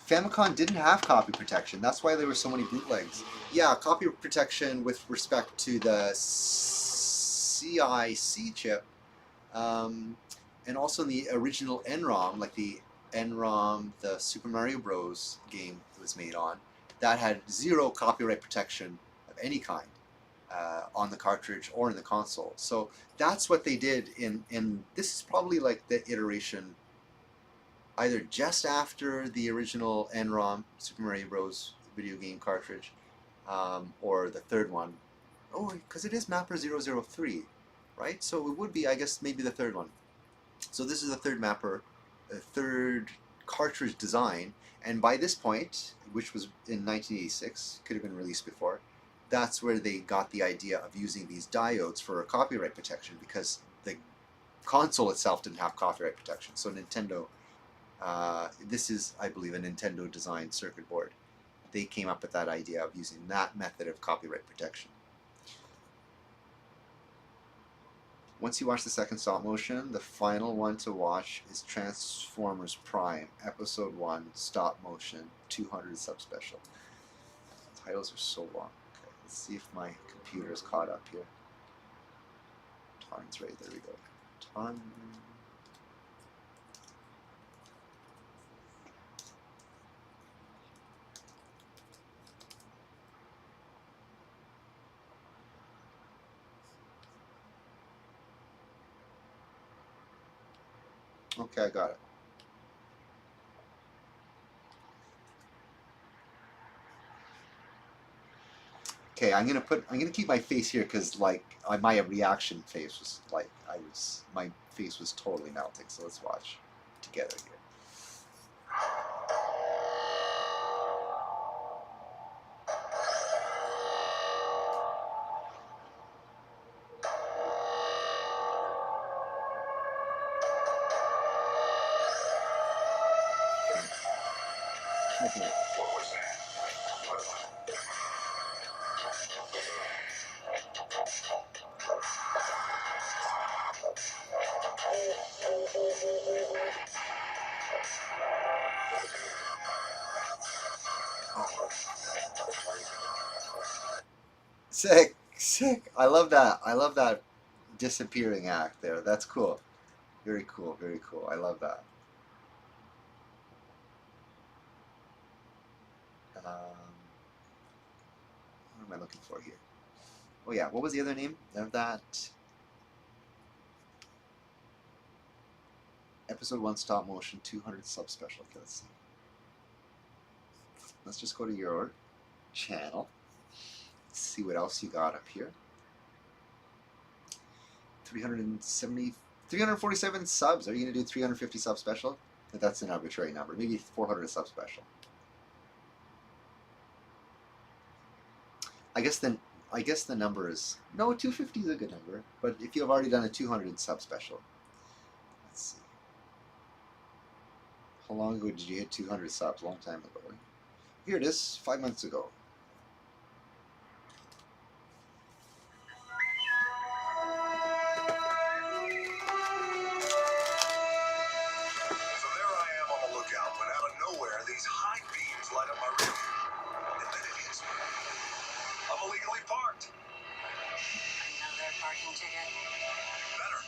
Famicom didn't have copy protection. That's why there were so many bootlegs. Yeah, copy protection with respect to the CIC chip, and also in the original NROM, like the NROM, the Super Mario Bros. Game it was made on, that had zero copyright protection of any kind on the cartridge or in the console. So that's what they did in this is probably like the iteration either just after the original NROM, Super Mario Bros. Video game cartridge, or the third one. Oh, because it is Mapper 003, right? So it would be, I guess, maybe the third one. So this is the third Mapper, third cartridge design, and by this point, which was in 1986, could have been released before, that's where they got the idea of using these diodes for copyright protection, because the console itself didn't have copyright protection. So Nintendo, this is, I believe, a Nintendo designed circuit board. They came up with that idea of using that method of copyright protection. Once you watch the second stop motion, the final one to watch is Transformers Prime, Episode 1, Stop Motion, 200 Subspecial. The titles are so long. Okay. Let's see if my computer's caught up here. Tarn's right, there we go. Tarn. Okay, I got it. Okay, I'm gonna keep my face here because like my reaction face was like my face was totally melting. So let's watch together here. Sick, sick. I love that. I love that disappearing act there. That's cool. Very cool, very cool. I love that. What am I looking for here? Oh yeah, what was the other name of that? Episode 1 stop motion, 200 subspecial. Okay, let's see. Let's just go to your channel. Let's see what else you got up here. 347 subs. Are you going to do 350 subspecial? That's an arbitrary number. Maybe 400 subspecial. I guess the number is no, 250 is a good number. But if you have already done a 200 subspecial, let's see. How long ago did you hit 200 subs? A long time ago. Here it is, 5 months ago. So there I am on the lookout, when out of nowhere, these high beams light up my rear view. And then it hits me. I'm illegally parked. Another parking ticket. Better,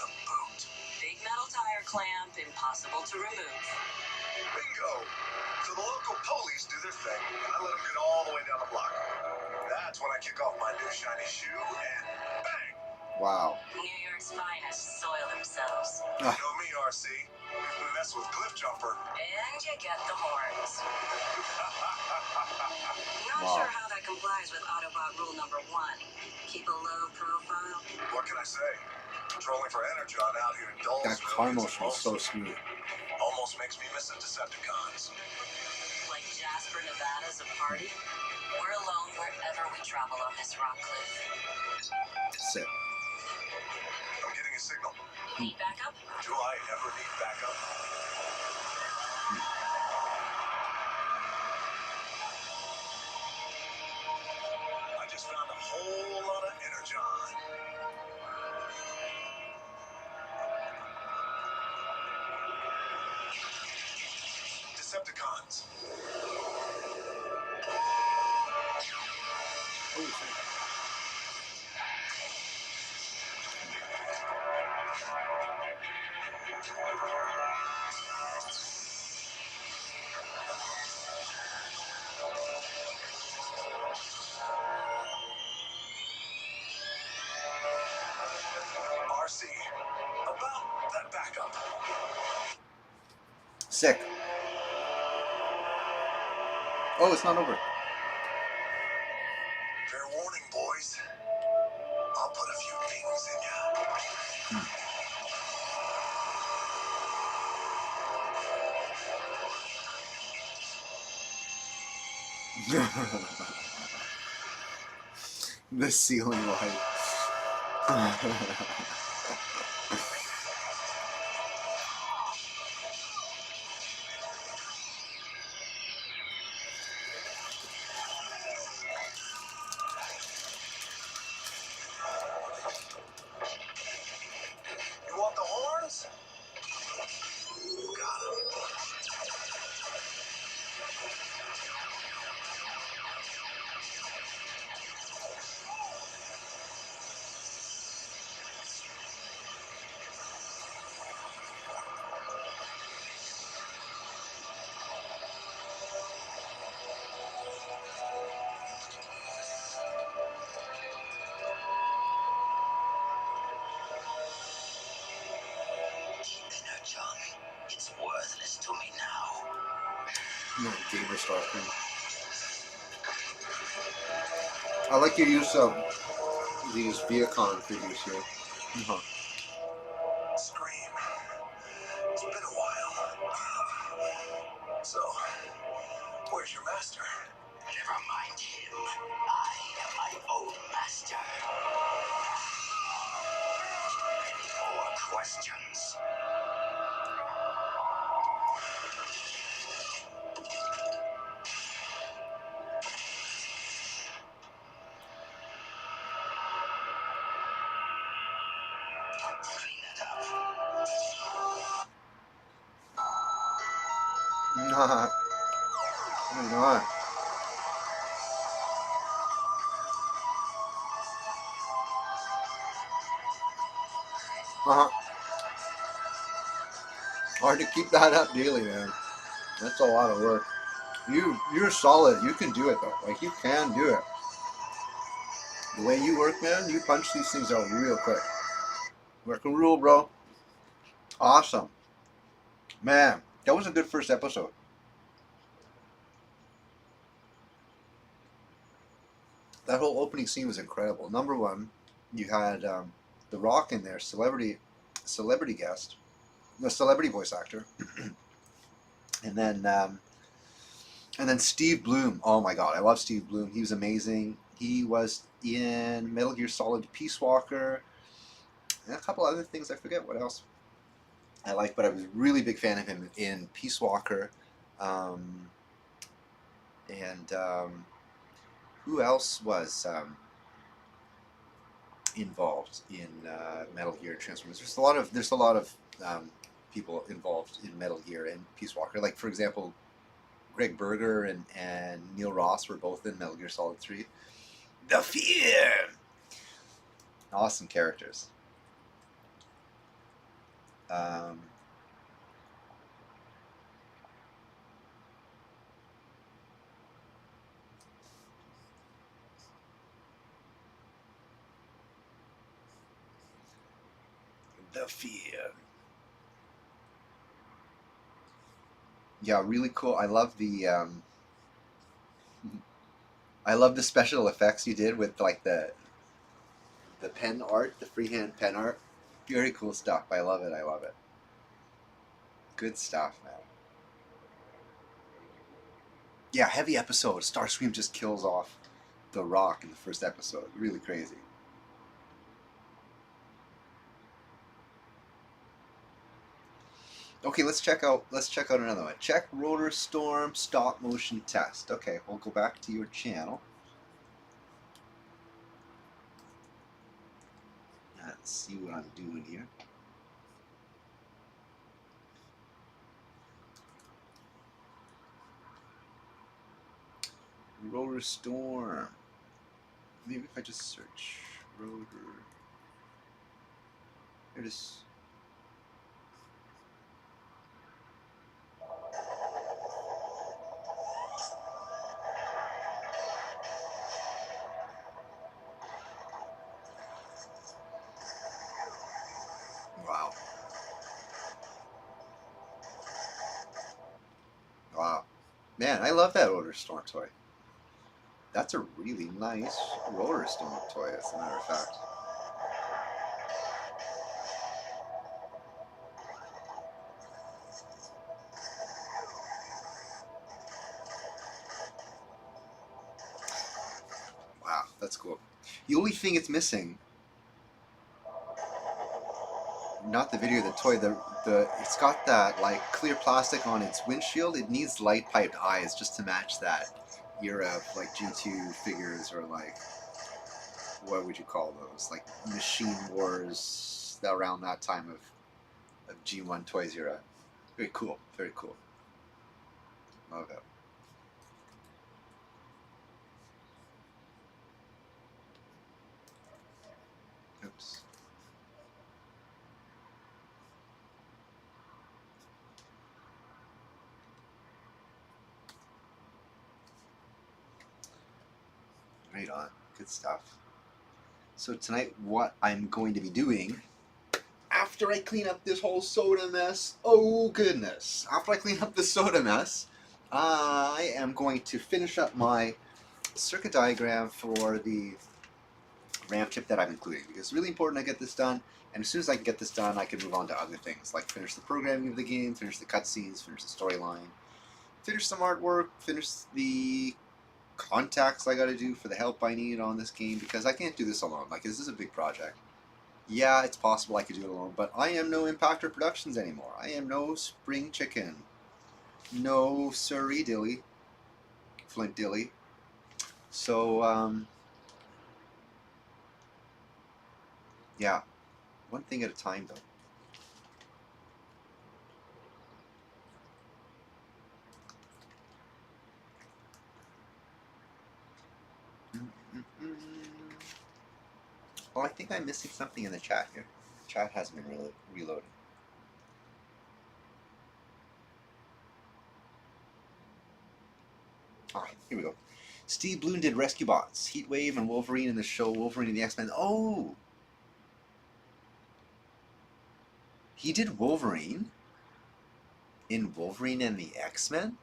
the boot. Big metal tire clamp, impossible to remove. Bingo! So the local police do their thing, and I let them get all the way down the block. That's when I kick off my new shiny shoe, and bang! Wow. New York's finest soil themselves. You know me, RC. Mess with Cliff Jumper. And you get the horns. Not Wow. sure how that complies with Autobot rule number 1. Keep a low profile. What can I say? Patrolling for Energon out here in Dulles. That car motion is so smooth. Almost makes me miss the Decepticons. Like Jasper, Nevada's a party. We're alone wherever we travel on this rock cliff. Sick. I'm getting a signal. Need backup? Do I ever need backup? I just found a whole lot of Energon. Decepticons. RC, about that backup. Sick. Oh, it's not over. Fair warning, boys. I'll put a few things in ya. The ceiling light. You want the horns? Got 'em. No, gamer star thing. I like your use of these Viacom figures here. Scream. It's been a while. So, where's your master? Never mind him. I am my own master. Any more questions? Clean it up. Not. I'm not. Hard to keep that up daily, man. That's a lot of work. You're solid. You can do it though. Like you can do it. The way you work, man, you punch these things out real quick. Work a rule, bro. Awesome. Man, that was a good first episode. That whole opening scene was incredible. Number one, you had The Rock in there, celebrity guest, the celebrity voice actor, and then Steve Bloom. Oh my God, I love Steve Bloom. He was amazing. He was in Metal Gear Solid Peace Walker, and a couple other things. I forget what else I like, but I was a really big fan of him in Peace Walker, who else was involved in Metal Gear Transformers? There's a lot of people involved in Metal Gear and Peace Walker. Like for example, Greg Berger and Neil Ross were both in Metal Gear Solid 3. The Fear! Awesome characters. The Fear. Yeah, really cool. I love the special effects you did with like the pen art, the freehand pen art. Very cool stuff. I love it. I love it. Good stuff, man. Yeah, heavy episode. Starscream just kills off The Rock in the first episode. Really crazy. Okay, let's check out another one. Check Rotor Storm stop motion test. Okay, we'll go back to your channel. Let's see what I'm doing here. Rotor Storm. Maybe if I just search Rotor. Here it is. Wow. Wow. Man, I love that Rotor Storm toy. That's a really nice Rotor Storm toy, as a matter of fact. Wow, that's cool. The only thing it's missing, not the video, the toy, it's got that like clear plastic on its windshield. It needs light piped eyes just to match that era of like G2 figures, or like, what would you call those? Like Machine Wars, around that time of G1 Toys era. Very cool, very cool. Love it. Oops. Right on. Good stuff. So tonight, what I'm going to be doing, after I clean up this whole soda mess, oh goodness, after I clean up the soda mess, I am going to finish up my circuit diagram for the RAM chip that I'm including, because it's really important I get this done, and as soon as I can get this done, I can move on to other things, like finish the programming of the game, finish the cutscenes, finish the storyline, finish some artwork, finish the contacts I gotta do for the help I need on this game, because I can't do this alone. Like, this is a big project. Yeah, it's possible I could do it alone, but I am no Impactor Productions anymore. I am no Spring Chicken. No Surrey Dilly. Flint Dilly. So, yeah. One thing at a time, though. Well, I think I'm missing something in the chat here. The chat hasn't been reloaded. Alright, here we go. Steve Bloom did Rescue Bots, Heatwave, and Wolverine in the show Wolverine and the X-Men. Oh! He did Wolverine in Wolverine and the X-Men?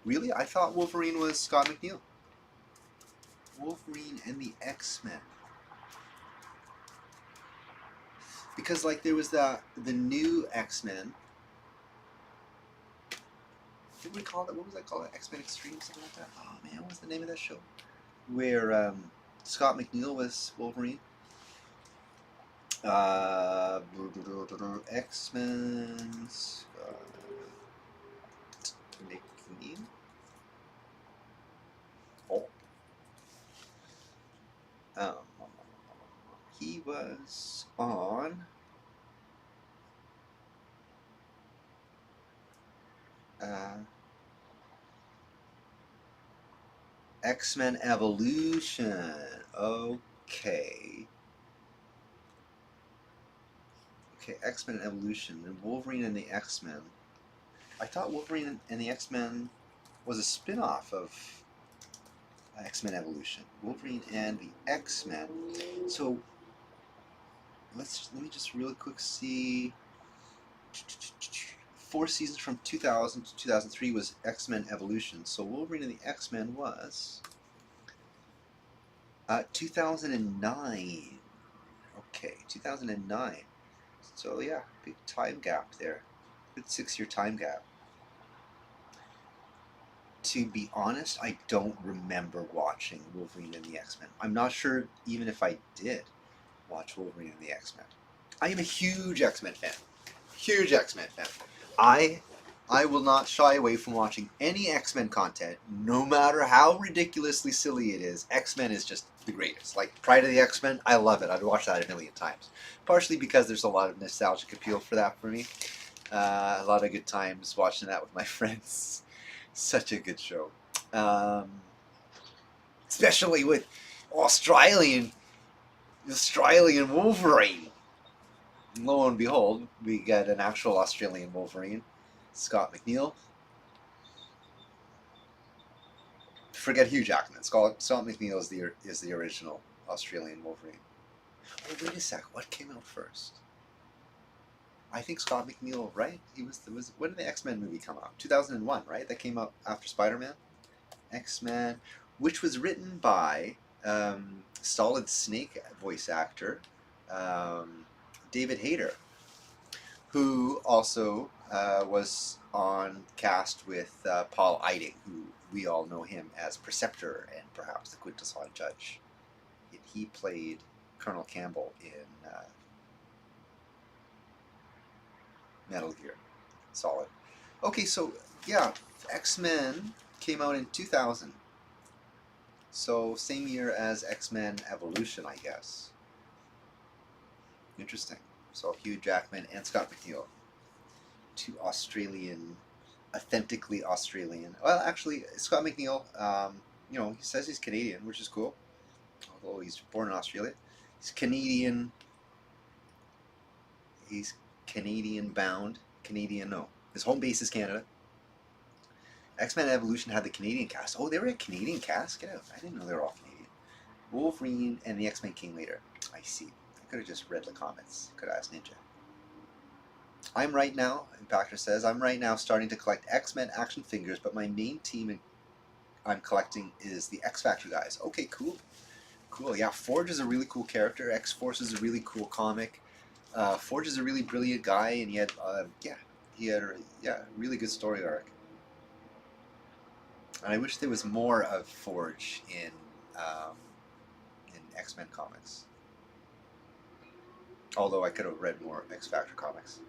Really? I thought Wolverine was Scott McNeil. Wolverine and the X-Men. Because, like, there was the new X-Men. What did we call it? What was that called? X-Men Extreme, something like that? Oh, man, what was the name of that show? Where Scott McNeil was Wolverine. X-Men... McNeil? Oh. He was on X-Men Evolution. Okay. Okay, X-Men Evolution and Wolverine and the X-Men. I thought Wolverine and the X-Men was a spin-off of X-Men Evolution. Wolverine and the X-Men. So let me just really quick see. 4 seasons from 2000 to 2003 was X-Men Evolution. So Wolverine and the X-Men was 2009. Okay, 2009. So yeah, big time gap there. Good 6-year time gap. To be honest, I don't remember watching Wolverine and the X-Men. I'm not sure even if I did watch Wolverine and the X-Men. I am a huge X-Men fan. Huge X-Men fan. I will not shy away from watching any X-Men content, no matter how ridiculously silly it is. X-Men is just the greatest. Like, Pride of the X-Men, I love it. I'd watch that a million times. Partially because there's a lot of nostalgic appeal for that for me. A lot of good times watching that with my friends. Such a good show. Especially with Australian Wolverine. And lo and behold, we get an actual Australian Wolverine, Scott McNeil. Forget Hugh Jackman. Scott McNeil is the original Australian Wolverine. Oh, wait a sec. What came out first? I think Scott McNeil, right? When did the X-Men movie come out? 2001, right? That came out after Spider-Man. X-Men, which was written by Solid Snake voice actor David Hayter, who also was on cast with Paul Eiding, who we all know him as Preceptor and perhaps the Quintesson Judge. He played Colonel Campbell in Metal Gear Solid. Okay, so yeah, X-Men came out in 2000. So same year as X-Men Evolution, I guess. Interesting. So Hugh Jackman and Scott McNeil. 2 Australian, authentically Australian. Well, actually, Scott McNeil, you know, he says he's Canadian, which is cool. Although he's born in Australia. He's Canadian. He's Canadian bound. No. His home base is Canada. X-Men Evolution had the Canadian cast. Oh, they were a Canadian cast? Get out. I didn't know they were all Canadian. Wolverine and the X-Men came later. I see. I could have just read the comments. Could have asked Ninja. I'm right now, Impactor says, I'm right now starting to collect X-Men action figures, but my main team I'm collecting is the X-Factor guys. Okay, cool. Cool, yeah, Forge is a really cool character. X-Force is a really cool comic. Forge is a really brilliant guy, and he had a really good story arc. And I wish there was more of Forge in X-Men comics. Although I could have read more X-Factor comics.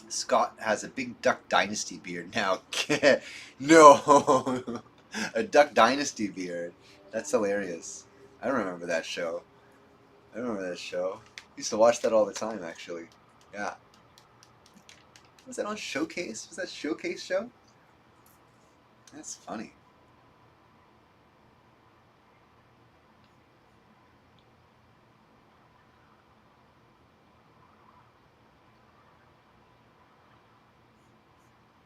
Scott has a big Duck Dynasty beard now. No! A Duck Dynasty beard. That's hilarious. I don't remember that show. I used to watch that all the time, actually. Yeah. Was that on Showcase? Was that Showcase show? That's funny.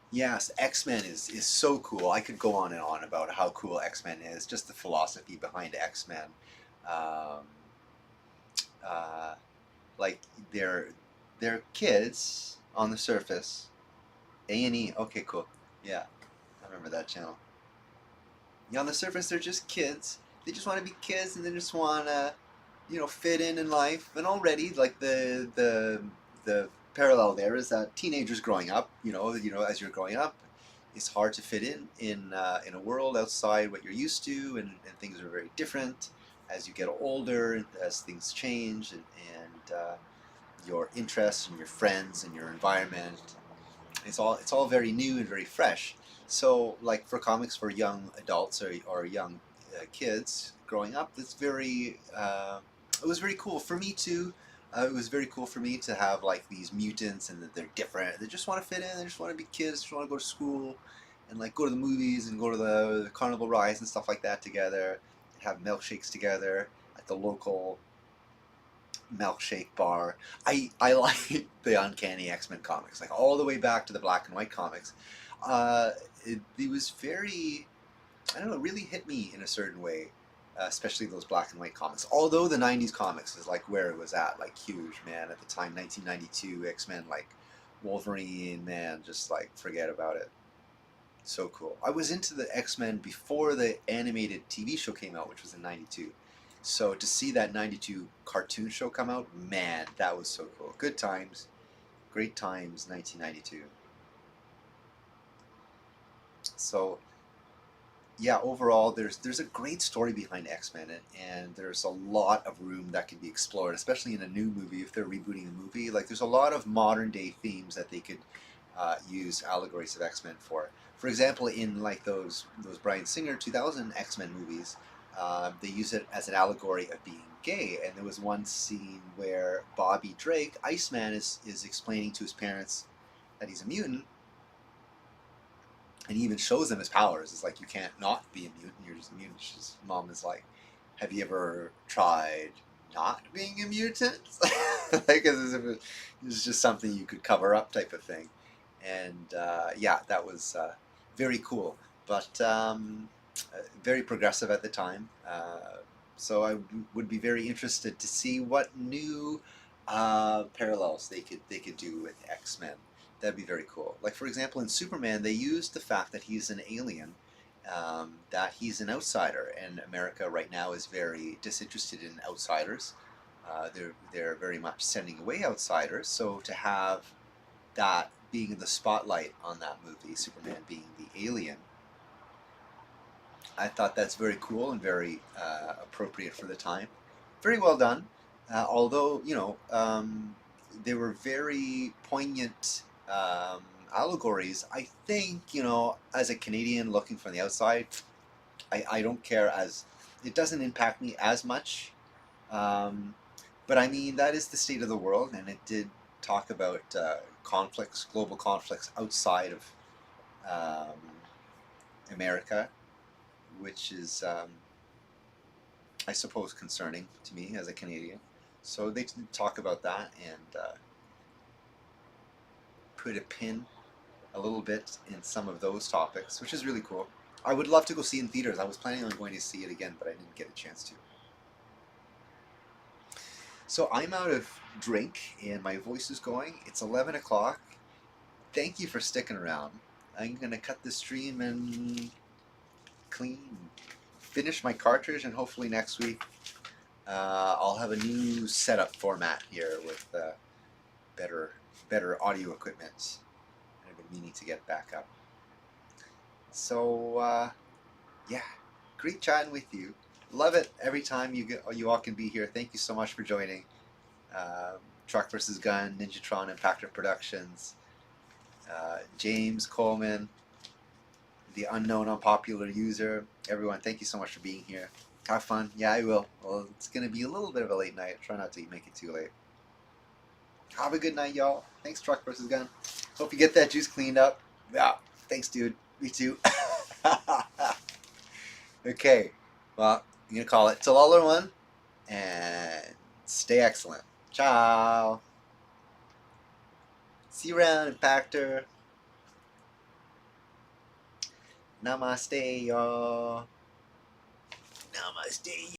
Yes, X-Men is so cool. I could go on and on about how cool X-Men is, just the philosophy behind X-Men. Um, like they're kids on the surface. A&E. Okay, cool. Yeah, I remember that channel. Yeah, on the surface they're just kids. They just want to be kids, and they just want to, fit in life. And already, like the parallel there is that teenagers growing up, as you're growing up, it's hard to fit in a world outside what you're used to, and things are very different as you get older, as things change, and your interests and your friends and your environment. It's all very new and very fresh. So, like for comics for young adults or young kids growing up, it's very. It was very cool for me too. It was very cool for me to have like these mutants and that they're different. They just want to fit in. They just want to be kids. Just want to go to school, and like go to the movies and go to the carnival rides and stuff like that together. And have milkshakes together at the local milkshake bar. I like the Uncanny X-Men comics, like all the way back to the black and white comics. It was very, I don't know, really hit me in a certain way, especially those black and white comics. Although the 90s comics is like where it was at, like huge, man, at the time, 1992, X-Men, like Wolverine, man, just like forget about it. So cool. I was into the X-Men before the animated TV show came out, which was in 92. So to see that 92 cartoon show come out, man, that was so cool. Good times. Great times, 1992. So, yeah, overall, there's a great story behind X-Men, and there's a lot of room that can be explored, especially in a new movie, if they're rebooting the movie. Like, there's a lot of modern-day themes that they could use allegories of X-Men for. For example, in, like, those Bryan Singer 2000 X-Men movies, they use it as an allegory of being gay, and there was one scene where Bobby Drake, Iceman, is explaining to his parents that he's a mutant, and he even shows them his powers. It's like, you can't not be a mutant, you're just a mutant. His mom is like, have you ever tried not being a mutant? Like, as if it was just something you could cover up type of thing. And yeah, that was very cool. But very progressive at the time. So I would be very interested to see what new parallels they could do with X-Men. That'd be very cool. Like, for example, in Superman, they used the fact that he's an alien, that he's an outsider, and America right now is very disinterested in outsiders. They're very much sending away outsiders. So to have that being in the spotlight on that movie, Superman being the alien, I thought that's very cool and very appropriate for the time. Very well done. Although, they were very poignant allegories. I think, as a Canadian looking from the outside, I don't care, as it doesn't impact me as much. But I mean, that is the state of the world, and it did talk about conflicts, global conflicts outside of America, which is, I suppose, concerning to me as a Canadian. So they did talk about that and put a pin a little bit in some of those topics, which is really cool. I would love to go see it in theaters. I was planning on going to see it again, but I didn't get a chance to. So I'm out of drink and my voice is going. It's 11 o'clock. Thank you for sticking around. I'm going to cut the stream and finish my cartridge, and hopefully next week I'll have a new setup format here with better audio equipment. I've been meaning to get back up. So yeah, great chatting with you. Love it every time you all can be here. Thank you so much for joining. Truck vs. Gun, Ninjatron, Impactor Productions, James Coleman, the unknown unpopular user. Everyone, thank you so much for being here. Have fun. Yeah, I will. Well, it's going to be a little bit of a late night. Try not to make it too late. Have a good night, y'all. Thanks, Truck vs. Gun. Hope you get that juice cleaned up. Yeah, thanks, dude. Me too. Okay, well, I'm going to call it till all are one, and stay excellent. Ciao. See you around, Impactor. Namaste, y'all. Namaste.